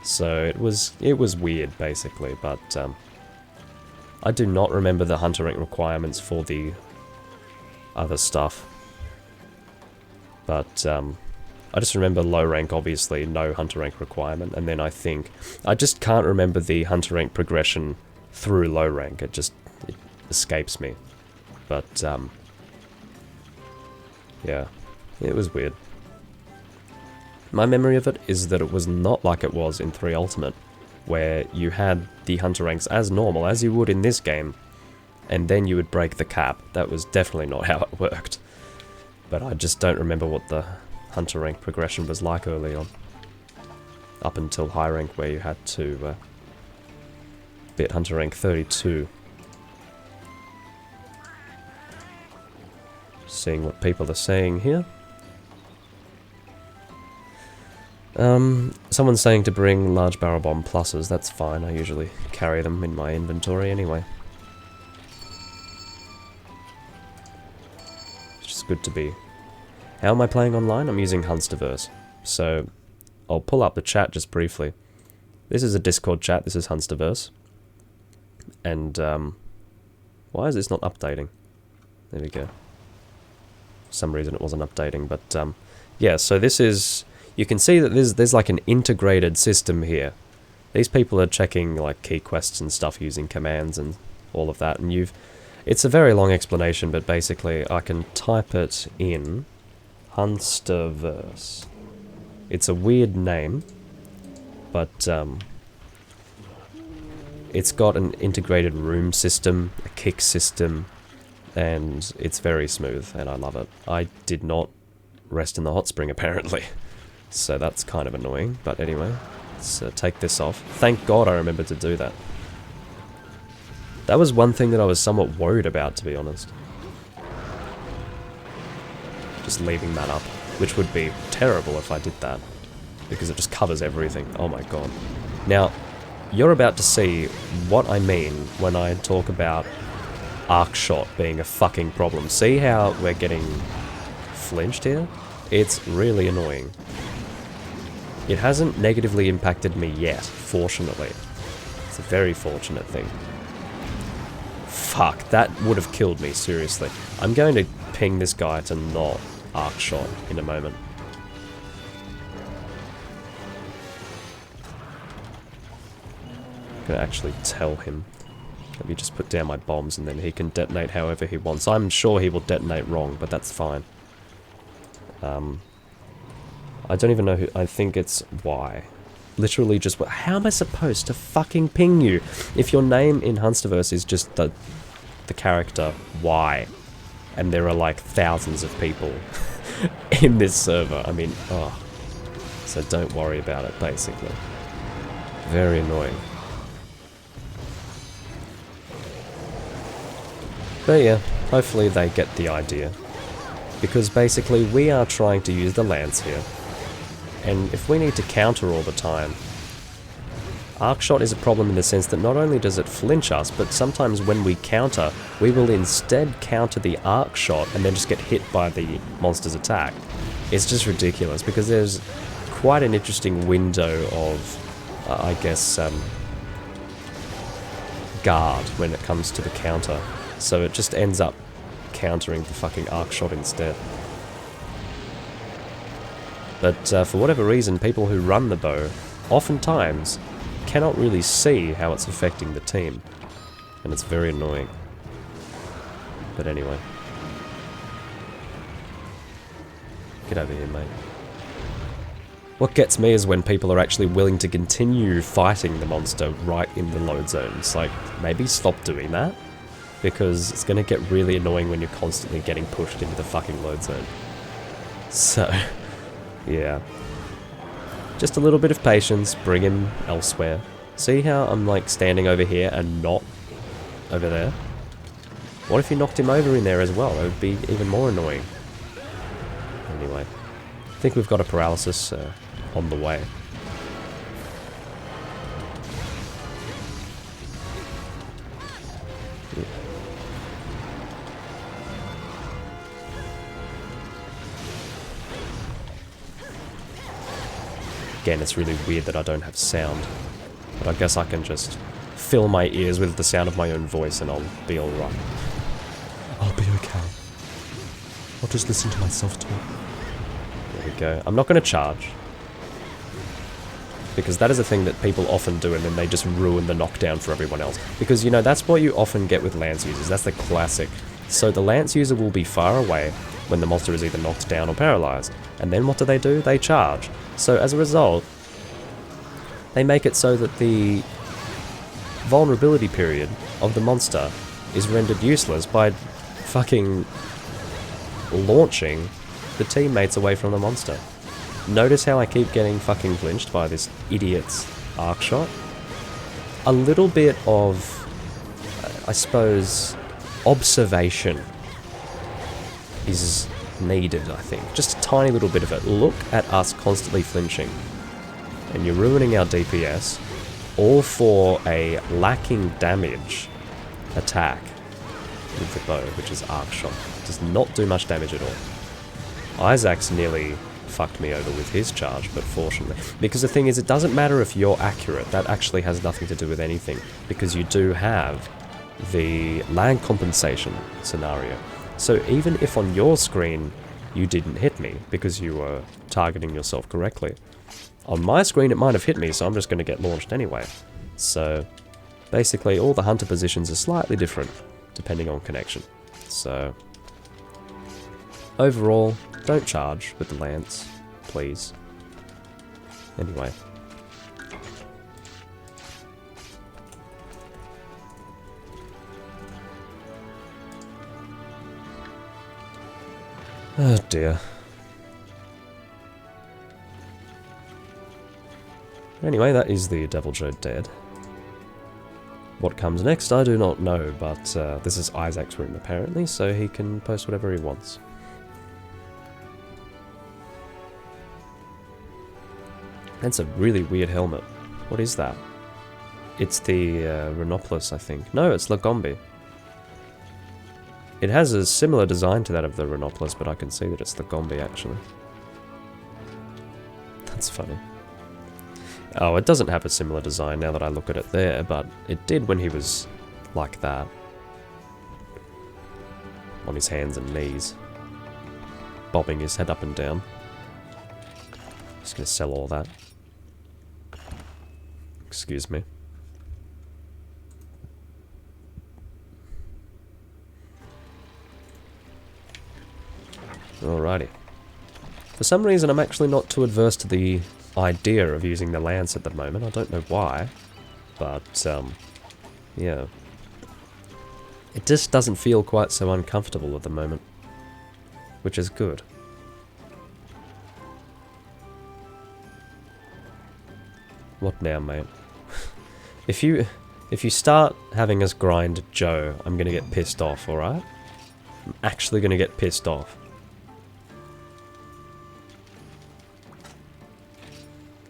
So it was weird basically, but I do not remember the hunter rank requirements for the other stuff. But I just remember low rank, obviously, no hunter rank requirement, and then I just can't remember the hunter rank progression through low rank, it escapes me. But, yeah, it was weird. My memory of it is that it was not like it was in 3 Ultimate, where you had the hunter ranks as normal, as you would in this game, and then you would break the cap. That was definitely not how it worked. But I just don't remember what the hunter rank progression was like early on. Up until high rank, where you had to be at hunter rank 32. Seeing what people are saying here. Someone's saying to bring large barrel bomb pluses. That's fine, I usually carry them in my inventory anyway. It's just good to be. How am I playing online? I'm using Hunsterverse. So, I'll pull up the chat just briefly. This is a Discord chat, this is Hunsterverse. And, why is this not updating? There we go. For some reason it wasn't updating, but, yeah, so this is... You can see that there's like an integrated system here. These people are checking like key quests and stuff using commands and all of that, and it's a very long explanation, but basically I can type it in Hunsterverse. It's a weird name, but it's got an integrated room system, a kick system, and it's very smooth, and I love it. I did not rest in the hot spring apparently. So that's kind of annoying, but anyway, let's take this off. Thank God I remembered to do that. That was one thing that I was somewhat worried about, to be honest. Just leaving that up, which would be terrible if I did that, because it just covers everything. Oh my god. Now, you're about to see what I mean when I talk about arc shot being a fucking problem. See how we're getting flinched here? It's really annoying. It hasn't negatively impacted me yet, fortunately. It's a very fortunate thing. Fuck, that would have killed me, seriously. I'm going to ping this guy to not arc shot in a moment. I'm going to actually tell him. Let me just put down my bombs and then he can detonate however he wants. I'm sure he will detonate wrong, but that's fine. I don't even know who... I think it's Y. Literally just... How am I supposed to fucking ping you if your name in Hunsterverse is just the character Y? And there are like thousands of people in this server. I mean, oh. So don't worry about it, basically. Very annoying. But yeah, hopefully they get the idea. Because basically we are trying to use the lance here. And if we need to counter all the time, arc shot is a problem in the sense that not only does it flinch us, but sometimes when we counter, we will instead counter the arc shot and then just get hit by the monster's attack. It's just ridiculous because there's quite an interesting window of, I guess, guard when it comes to the counter. So it just ends up countering the fucking arc shot instead. But for whatever reason, people who run the bow oftentimes cannot really see how it's affecting the team. And it's very annoying. But anyway. Get over here, mate. What gets me is when people are actually willing to continue fighting the monster right in the load zone. It's like, maybe stop doing that. Because it's going to get really annoying when you're constantly getting pushed into the fucking load zone. So... yeah. Just a little bit of patience, bring him elsewhere. See how I'm like standing over here and not over there? What if you knocked him over in there as well? It would be even more annoying. Anyway, I think we've got a paralysis on the way. Again, it's really weird that I don't have sound. But I guess I can just fill my ears with the sound of my own voice and I'll be alright. I'll be okay. I'll just listen to myself talk. There we go. I'm not going to charge. Because that is a thing that people often do and then they just ruin the knockdown for everyone else. Because, you know, that's what you often get with lance users. That's the classic. So the lance user will be far away when the monster is either knocked down or paralyzed. And then what do? They charge. So as a result, they make it so that the vulnerability period of the monster is rendered useless by fucking launching the teammates away from the monster. Notice how I keep getting fucking flinched by this idiot's arc shot? A little bit of, I suppose, observation is needed, I think. Just a tiny little bit of it. Look at us constantly flinching. And you're ruining our DPS, all for a lacking damage attack with the bow, which is arc shot. Does not do much damage at all. Isaac's nearly fucked me over with his charge, but fortunately. Because the thing is, it doesn't matter if you're accurate. That actually has nothing to do with anything. Because you do have the lag compensation scenario. So even if on your screen you didn't hit me because you were targeting yourself correctly, on my screen it might have hit me, so I'm just going to get launched anyway. So basically all the hunter positions are slightly different depending on connection. So overall, don't charge with the lance, please. Anyway. Oh dear. Anyway, that is the Deviljho dead. What comes next, I do not know, but this is Isaac's room apparently, so he can post whatever he wants. That's a really weird helmet. What is that? It's the Rhinopolis, I think. No, it's Lagombi. It has a similar design to that of the Rhinopolis, but I can see that it's Lagombi actually. That's funny. Oh, it doesn't have a similar design now that I look at it there, but it did when he was like that. On his hands and knees. Bobbing his head up and down. Just gonna sell all that. Excuse me. Alrighty. For some reason I'm actually not too adverse to the idea of using the lance at the moment. I don't know why, but yeah. It just doesn't feel quite so uncomfortable at the moment, which is good. What now, mate? If you start having us grind Joe, I'm gonna get pissed off, alright? I'm actually gonna get pissed off.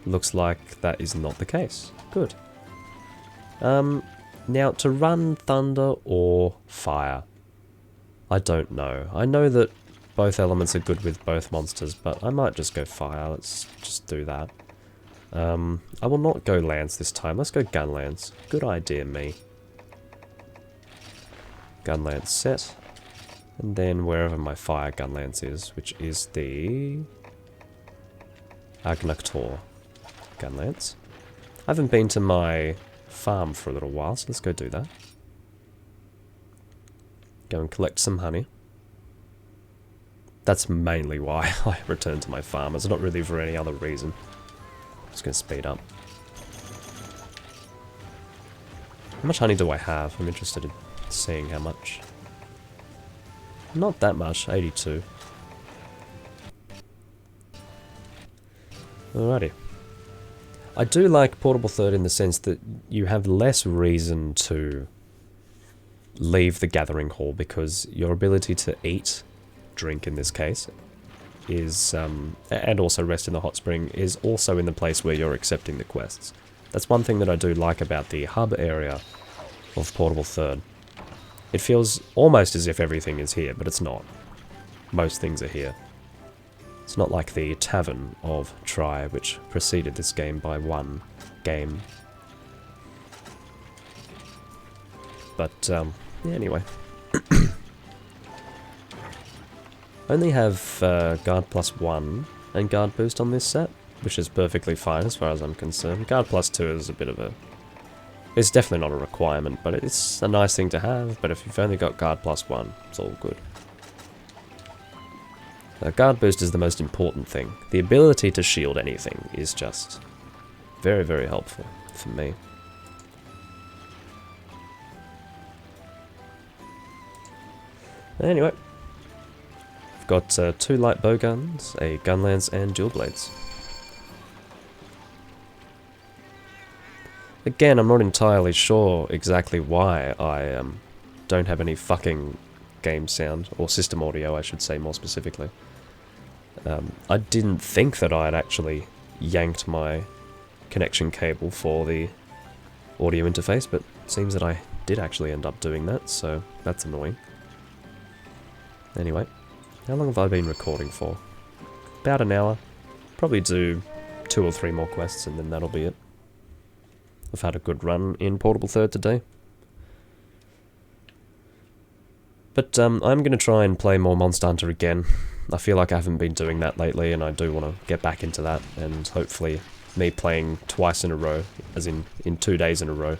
Looks like that is not the case. Good. Now, to run thunder or fire? I don't know. I know that both elements are good with both monsters, but I might just go fire. Let's just do that. I will not go lance this time. Let's go gun lance. Good idea, me. Gun lance set. And then wherever my fire gun lance is, which is the Agnaktor gun lance. I haven't been to my farm for a little while, so let's go do that. Go and collect some honey. That's mainly why I returned to my farm. It's not really for any other reason. I'm just going to speed up. How much honey do I have? I'm interested in seeing how much. Not that much, 82. Alrighty. I do like Portable Third in the sense that you have less reason to leave the Gathering Hall because your ability to eat, drink in this case, is, and also rest in the hot spring, is also in the place where you're accepting the quests. That's one thing that I do like about the hub area of Portable Third. It feels almost as if everything is here, but it's not. Most things are here. It's not like the Tavern of Tri, which preceded this game by one game. But, yeah, anyway. Only have Guard +1 and Guard Boost on this set, which is perfectly fine as far as I'm concerned. Guard +2 is a bit of a... It's definitely not a requirement, but it's a nice thing to have, but if you've only got Guard +1, it's all good. Guard Boost is the most important thing. The ability to shield anything is just very, very helpful for me. Anyway, I've got 2 light bow guns, a gun lance, and dual blades. Again, I'm not entirely sure exactly why I don't have any fucking game sound, or system audio I should say more specifically. I didn't think that I had actually yanked my connection cable for the audio interface, but it seems that I did actually end up doing that, so that's annoying. Anyway, how long have I been recording for? About an hour. Probably do 2 or 3 more quests and then that'll be it. I've had a good run in Portable Third today. But I'm going to try and play more Monster Hunter again. I feel like I haven't been doing that lately and I do want to get back into that, and hopefully me playing twice in a row, as in 2 days in a row.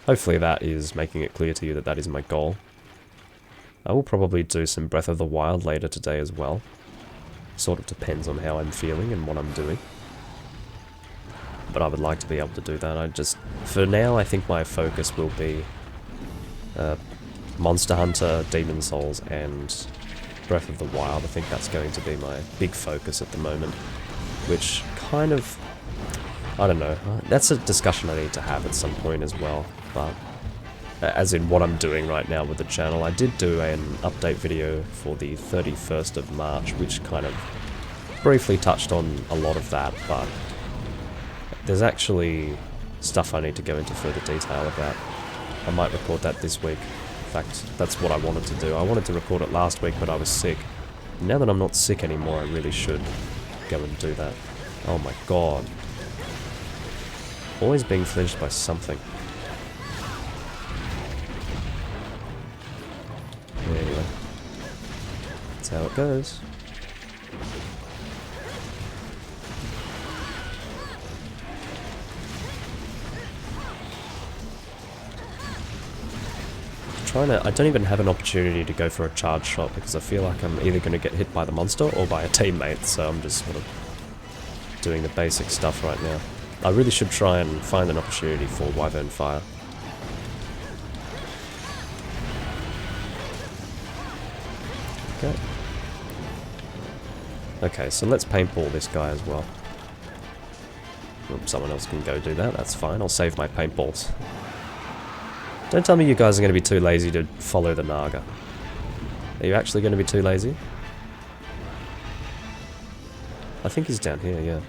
Hopefully that is making it clear to you that that is my goal. I will probably do some Breath of the Wild later today as well. Sort of depends on how I'm feeling and what I'm doing. But I would like to be able to do that. For now, I think my focus will be Monster Hunter, Demon Souls, and Breath of the Wild. I think that's going to be my big focus at the moment. Which kind of... I don't know. That's a discussion I need to have at some point as well. But as in what I'm doing right now with the channel. I did do an update video for the 31st of March, which kind of briefly touched on a lot of that, but there's actually stuff I need to go into further detail about. I might record that this week. In fact, that's what I wanted to do. I wanted to record it last week, but I was sick. Now that I'm not sick anymore, I really should go and do that. Oh my god. Always being flinched by something. Anyway, that's how it goes. I don't even have an opportunity to go for a charge shot because I feel like I'm either going to get hit by the monster or by a teammate, so I'm just sort of doing the basic stuff right now. I really should try and find an opportunity for Wyvern Fire. Okay. Okay, so let's paintball this guy as well. Oops, someone else can go do that, that's fine. I'll save my paintballs. Don't tell me you guys are going to be too lazy to follow the Naga. Are you actually going to be too lazy? I think he's down here, yeah.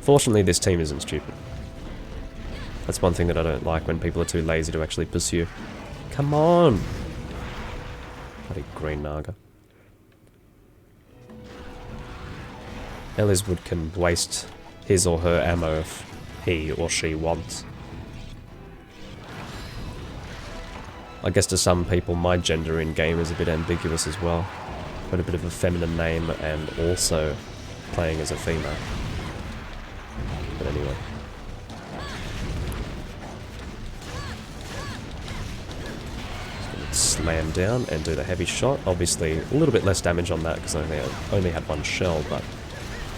Fortunately, this team isn't stupid. That's one thing that I don't like, when people are too lazy to actually pursue. Come on! Bloody green Naga. Eliswood can waste his or her ammo if he or she wants. I guess to some people my gender in game is a bit ambiguous as well. Got a bit of a feminine name and also playing as a female. But anyway. Just gonna slam down and do the heavy shot. Obviously a little bit less damage on that because I only had one shell, but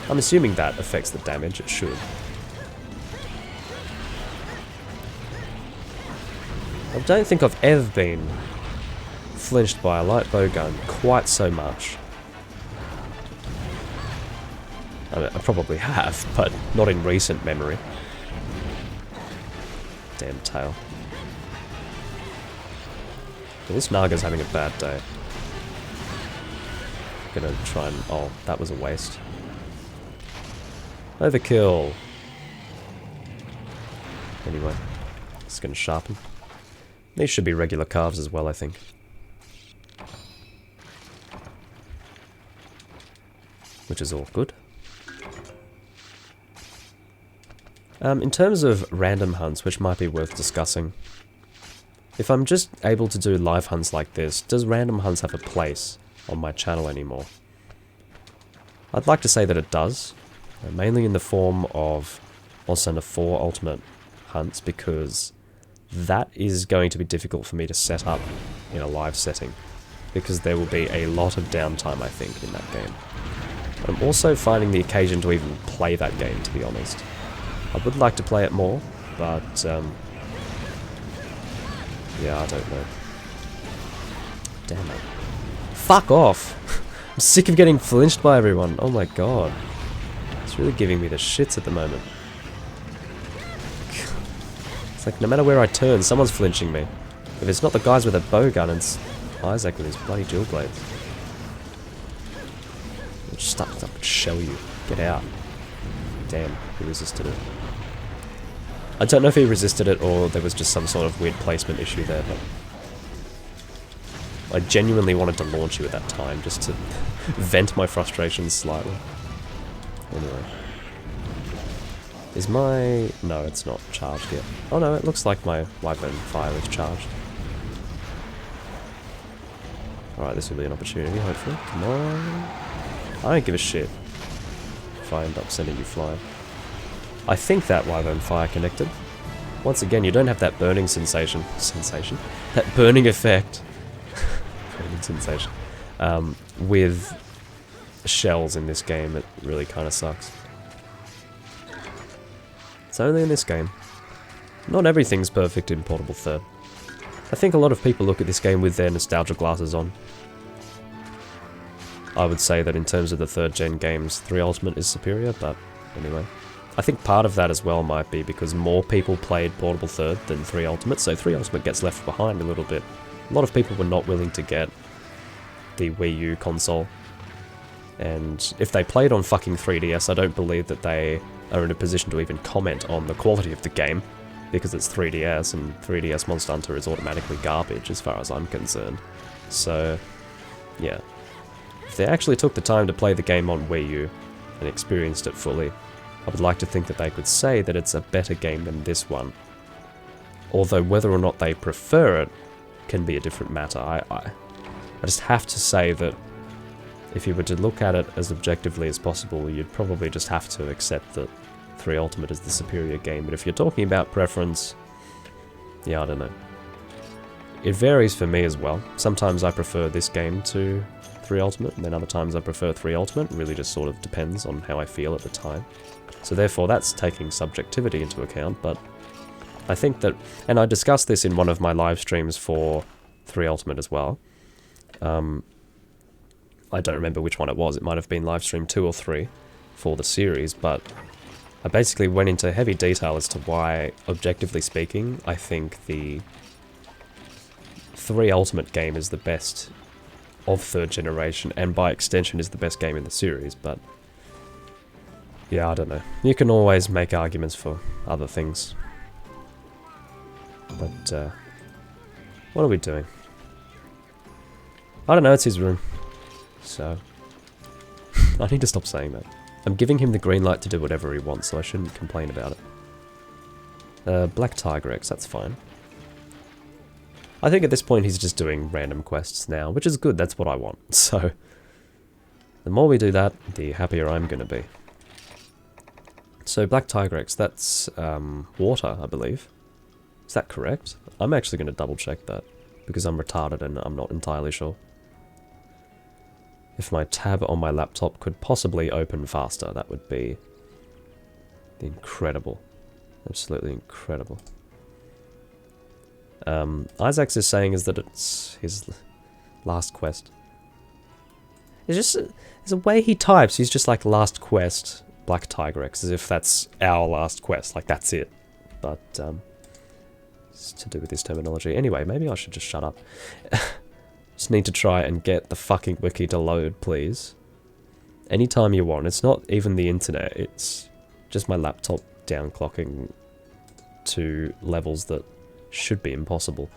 I'm assuming that affects the damage. It should. I don't think I've ever been flinched by a light bowgun quite so much. I mean, I probably have, but not in recent memory. Damn tail. Well, this Naga's having a bad day. Gonna try and... oh, that was a waste. Overkill! Anyway, it's gonna sharpen. These should be regular calves as well, I think. Which is all good. In terms of random hunts, which might be worth discussing, if I'm just able to do live hunts like this, does random hunts have a place on my channel anymore? I'd like to say that it does, mainly in the form of Monster Hunter 4 Ultimate hunts, because that is going to be difficult for me to set up in a live setting, because there will be a lot of downtime, I think, in that game. I'm also finding the occasion to even play that game, to be honest. I would like to play it more, but, yeah, I don't know. Damn it. Fuck off! I'm sick of getting flinched by everyone. Oh my god. It's really giving me the shits at the moment. It's like, no matter where I turn, someone's flinching me. If it's not the guys with a bowgun, it's Isaac with his bloody dual blades. I'll just start to shell you. Get out. Damn, he resisted it. I don't know if he resisted it or there was just some sort of weird placement issue there, but I genuinely wanted to launch you at that time, just to vent my frustrations slightly. Anyway. Is my... no, it's not charged yet. Oh no, it looks like my Wyvern Fire is charged. Alright, this will be an opportunity, hopefully. Come on. I don't give a shit if I end up sending you flying. I think that Wyvern Fire connected. Once again, you don't have that burning sensation. That burning effect. Burning sensation. With shells in this game, it really kind of sucks. It's only in this game. Not everything's perfect in Portable Third. I think a lot of people look at this game with their nostalgia glasses on. I would say that in terms of the third gen games, 3 Ultimate is superior, but anyway. I think part of that as well might be because more people played Portable Third than 3 Ultimate, so 3 Ultimate gets left behind a little bit. A lot of people were not willing to get the Wii U console. And if they played on fucking 3DS, I don't believe that they are in a position to even comment on the quality of the game, because it's 3DS, and 3DS Monster Hunter is automatically garbage as far as I'm concerned. So, yeah. If they actually took the time to play the game on Wii U and experienced it fully, I would like to think that they could say that it's a better game than this one. Although whether or not they prefer it can be a different matter. I just have to say that if you were to look at it as objectively as possible, you'd probably just have to accept that 3 Ultimate is the superior game. But if you're talking about preference, yeah, I don't know. It varies for me as well. Sometimes I prefer this game to 3 Ultimate, and then other times I prefer 3 Ultimate. It really just sort of depends on how I feel at the time. So therefore that's taking subjectivity into account, but I think that, and I discussed this in one of my live streams for 3 Ultimate as well. I don't remember which one it was. It might have been live stream 2 or 3 for the series, but I basically went into heavy detail as to why, objectively speaking, I think the 3 Ultimate game is the best of 3rd generation, and by extension is the best game in the series, but yeah, I don't know. You can always make arguments for other things. But, what are we doing? I don't know, it's his room. So, I need to stop saying that. I'm giving him the green light to do whatever he wants, so I shouldn't complain about it. Black Tigrex, that's fine. I think at this point he's just doing random quests now, which is good, that's what I want. So, the more we do that, the happier I'm gonna be. So, Black Tigrex, that's water, I believe. Is that correct? I'm actually gonna double check that, because I'm retarded and I'm not entirely sure. If my tab on my laptop could possibly open faster, that would be incredible. Absolutely incredible. Isaac's is saying is that it's his last quest. It's just there's a way he types. He's just like last quest, Black Tigrex, as if that's our last quest. Like that's it. But it's to do with his terminology. Anyway, maybe I should just shut up. Just need to try and get the fucking wiki to load, please. Anytime you want. It's not even the internet. It's just my laptop downclocking to levels that should be impossible.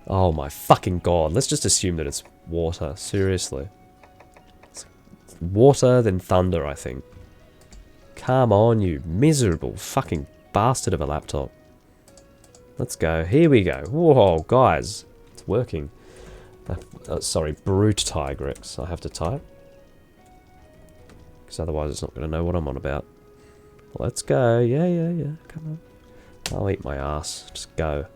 Oh my fucking god. Let's just assume that it's water. Seriously. It's water, then thunder, I think. Come on, you miserable fucking bastard of a laptop. Let's go. Here we go. Whoa, guys. It's working. Sorry, Brute Tigrex. I have to type. Because otherwise it's not going to know what I'm on about. Let's go. Yeah. Come on. I'll eat my ass. Just go.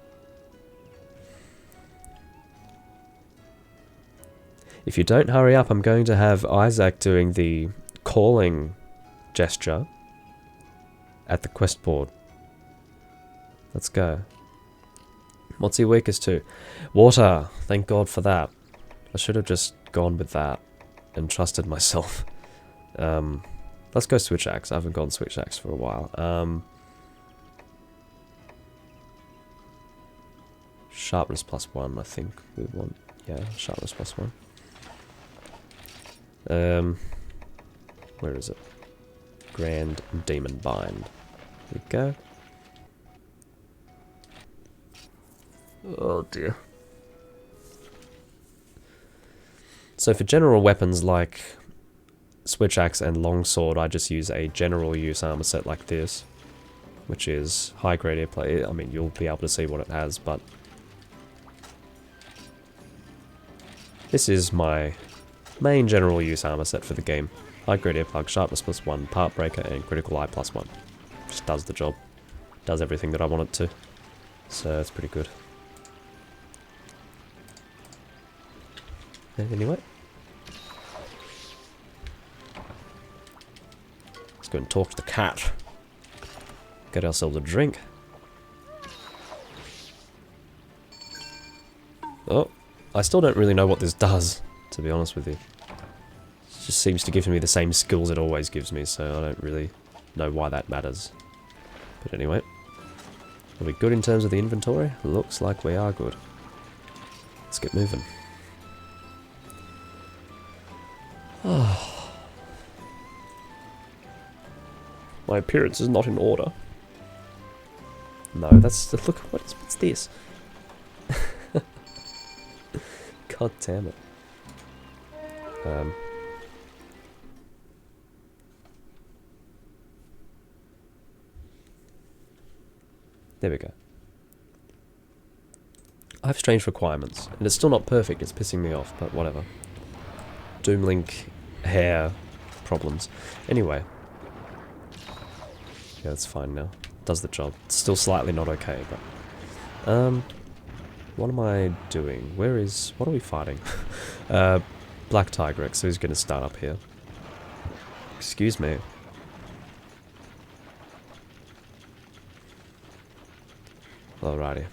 If you don't hurry up, I'm going to have Isaac doing the calling gesture at the quest board. Let's go. What's he weakest to? Water. Thank God for that. I should have just gone with that and trusted myself. Let's go Switch Axe. I haven't gone Switch Axe for a while. Sharpness +1, I think we want. Yeah, sharpness +1. Where is it? Grand Demon Bind. There we go. Oh dear. So for general weapons like Switch Axe and Longsword, I just use a general use armor set like this, which is high grade airplay. I mean, you'll be able to see what it has, but this is my main general use armor set for the game. High grade earplug, sharpness +1, part breaker, and critical eye +1. Just does the job. Does everything that I want it to. So it's pretty good. Anyway. Let's go and talk to the cat. Get ourselves a drink. Oh, I still don't really know what this does, to be honest with you. It just seems to give me the same skills it always gives me, so I don't really know why that matters. But anyway. Are we good in terms of the inventory? Looks like we are good. Let's get moving. Oh. My appearance is not in order. No, that's... Look, what's this? God damn it. There we go. I have strange requirements, and it's still not perfect, it's pissing me off, but whatever. Doomlink hair problems. Anyway. Yeah, that's fine now. Does the job. It's still slightly not okay, but... what am I doing? What are we fighting? Black Tigrex, so he's gonna start up here. Excuse me. Alrighty.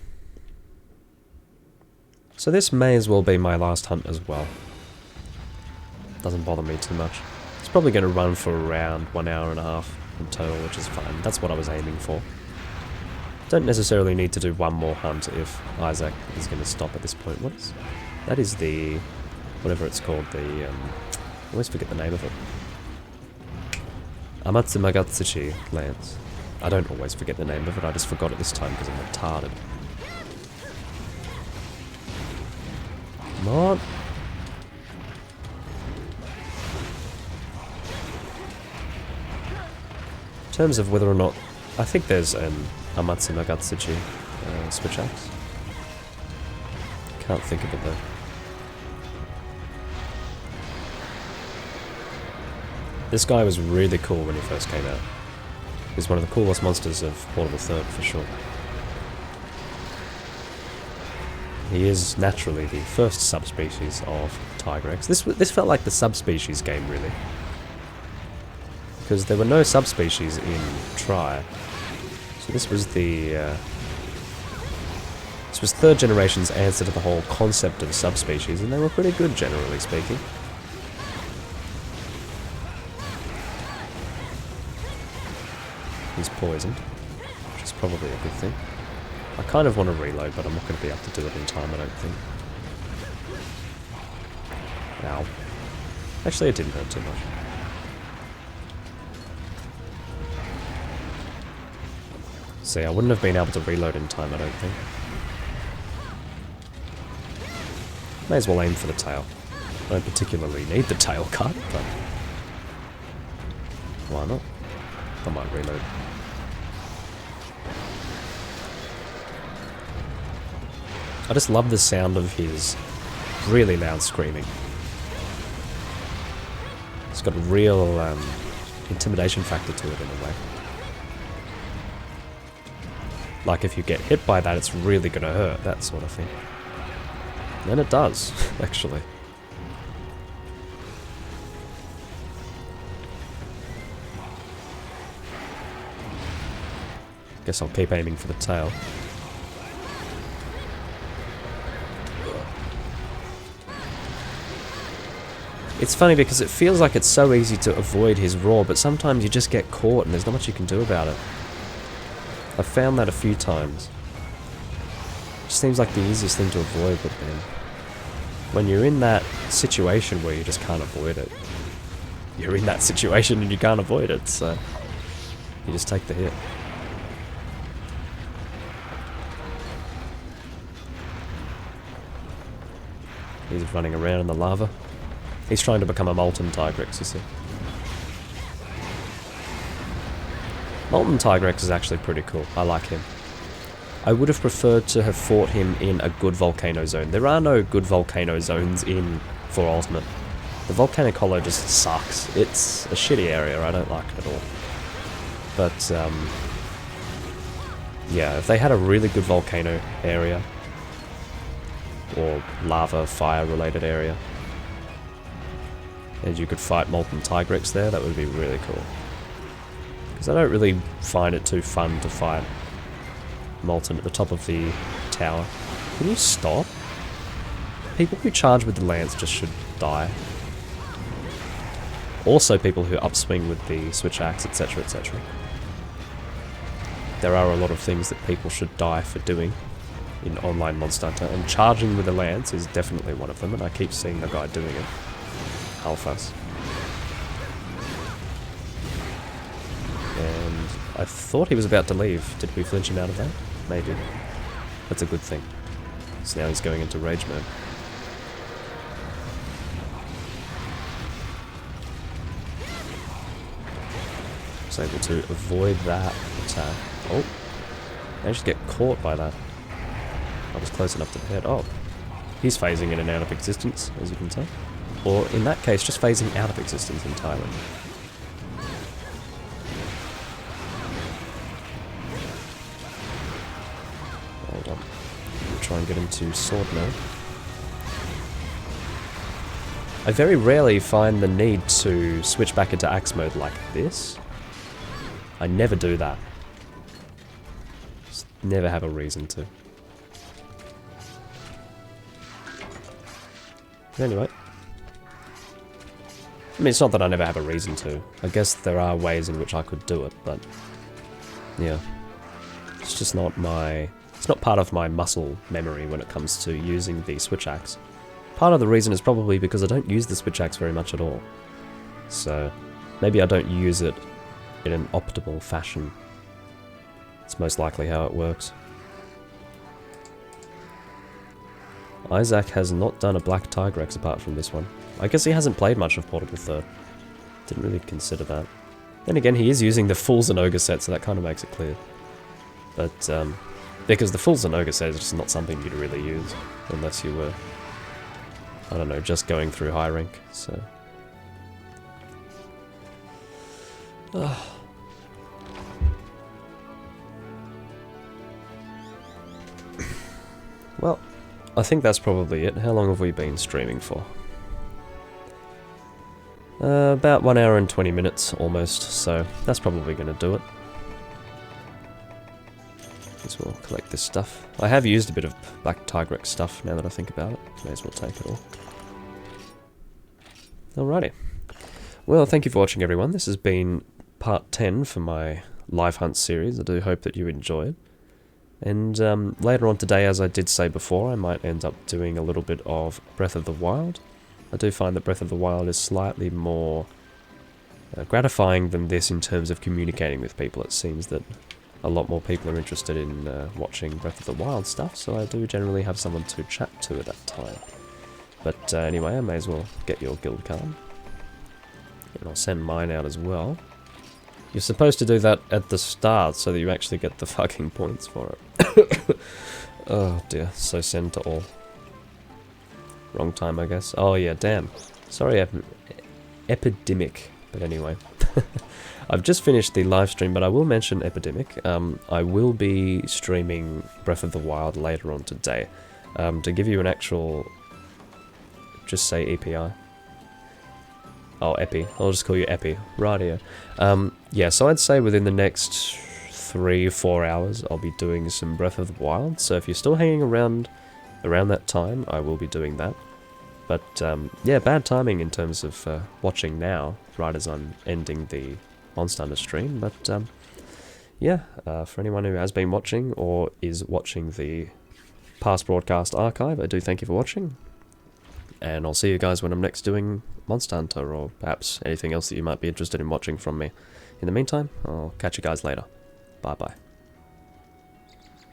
So this may as well be my last hunt as well. Doesn't bother me too much. It's probably going to run for around 1 hour and a half in total, which is fine. That's what I was aiming for. Don't necessarily need to do one more hunt if Isaac is going to stop at this point. What is... That is the... whatever it's called, the... I always forget the name of it. Amatsumagutsuchi Lance. I don't always forget the name of it, I just forgot it this time because I'm retarded. Come on! In terms of whether or not... I think there's an Amatsumagutsuchi Switch Axe. Can't think of it though. This guy was really cool when he first came out. He's one of the coolest monsters of Portable Third, for sure. He is naturally the first subspecies of Tigrex. This felt like the subspecies game, really. Because there were no subspecies in Tri. So this was the... this was third generation's answer to the whole concept of subspecies, and they were pretty good, generally speaking. he's poisoned, which is probably a good thing. I kind of want to reload, but I'm not going to be able to do it in time, I don't think. Ow. Actually, it didn't hurt too much. See, I wouldn't have been able to reload in time, I don't think. May as well aim for the tail. I don't particularly need the tail cut, but why not? I might reload. I just love the sound of his really loud screaming. It's got a real intimidation factor to it in a way. Like if you get hit by that, it's really going to hurt, that sort of thing. And it does, actually. Guess I'll keep aiming for the tail. It's funny because it feels like it's so easy to avoid his roar, but sometimes you just get caught and there's not much you can do about it. I've found that a few times. It just seems like the easiest thing to avoid, but then when you're in that situation where you just can't avoid it, you're in that situation and you can't avoid it, so you just take the hit. He's running around in the lava. He's trying to become a Molten Tigrex, you see. Molten Tigrex is actually pretty cool. I like him. I would have preferred to have fought him in a good volcano zone. There are no good volcano zones in For Ultimate. The Volcanic Hollow just sucks. It's a shitty area. I don't like it at all. But, yeah, if they had a really good volcano area, or lava, fire-related area, and you could fight Molten Tigrex there, that would be really cool. Because I don't really find it too fun to fight Molten at the top of the tower. Can you stop? People who charge with the lance just should die. Also people who upswing with the switch axe, etc, etc. There are a lot of things that people should die for doing in online Monster Hunter, and charging with a lance is definitely one of them, and I keep seeing the guy doing it. Alphas. And I thought he was about to leave. Did we flinch him out of that? Maybe. That's a good thing. So now he's going into rage mode. I was able to avoid that attack. Oh! I managed to get caught by that. I was close enough to the head. Oh! He's phasing in and out of existence, as you can tell. Or, in that case, just phasing out of existence entirely. Hold on. We'll try and get into sword mode. I very rarely find the need to switch back into axe mode like this. I never do that. Just never have a reason to. Anyway. I mean, it's not that I never have a reason to. I guess there are ways in which I could do it, but yeah. It's just not my... It's not part of my muscle memory when it comes to using the switch axe. Part of the reason is probably because I don't use the switch axe very much at all. So, maybe I don't use it in an optimal fashion. It's most likely how it works. Isaac has not done a Black Tigrex apart from this one. I guess he hasn't played much of Portable Third. Didn't really consider that. Then again, he is using the full Zinogre set, so that kind of makes it clear. But, because the full Zinogre set is just not something you'd really use, unless you were, I don't know, just going through high rank, so... Well, I think that's probably it. How long have we been streaming for? About 1 hour and 20 minutes, almost, so that's probably going to do it. As well collect this stuff. I have used a bit of Black Tigrex stuff now that I think about it. May as well take it all. Alrighty. Well, thank you for watching, everyone. This has been part 10 for my live hunt series. I do hope that you enjoy it. And later on today, as I did say before, I might end up doing a little bit of Breath of the Wild. I do find that Breath of the Wild is slightly more gratifying than this in terms of communicating with people. It seems that a lot more people are interested in watching Breath of the Wild stuff, so I do generally have someone to chat to at that time. But anyway, I may as well get your guild card. And I'll send mine out as well. You're supposed to do that at the start so that you actually get the fucking points for it. Oh dear, so send to all. Wrong time, I guess. Oh yeah, damn. Sorry, Epidemic. But anyway. I've just finished the live stream, but I will mention Epidemic. I will be streaming Breath of the Wild later on today. To give you an actual... Just say EPI. Oh, Epi. I'll just call you Epi. Rightio. Yeah, so I'd say within the next 3-4 hours, I'll be doing some Breath of the Wild. So if you're still hanging around that time, I will be doing that. But, yeah, bad timing in terms of watching now, right as I'm ending the Monster Hunter stream. But, yeah, for anyone who has been watching or is watching the past broadcast archive, I do thank you for watching. And I'll see you guys when I'm next doing Monster Hunter, or perhaps anything else that you might be interested in watching from me. In the meantime, I'll catch you guys later. Bye-bye.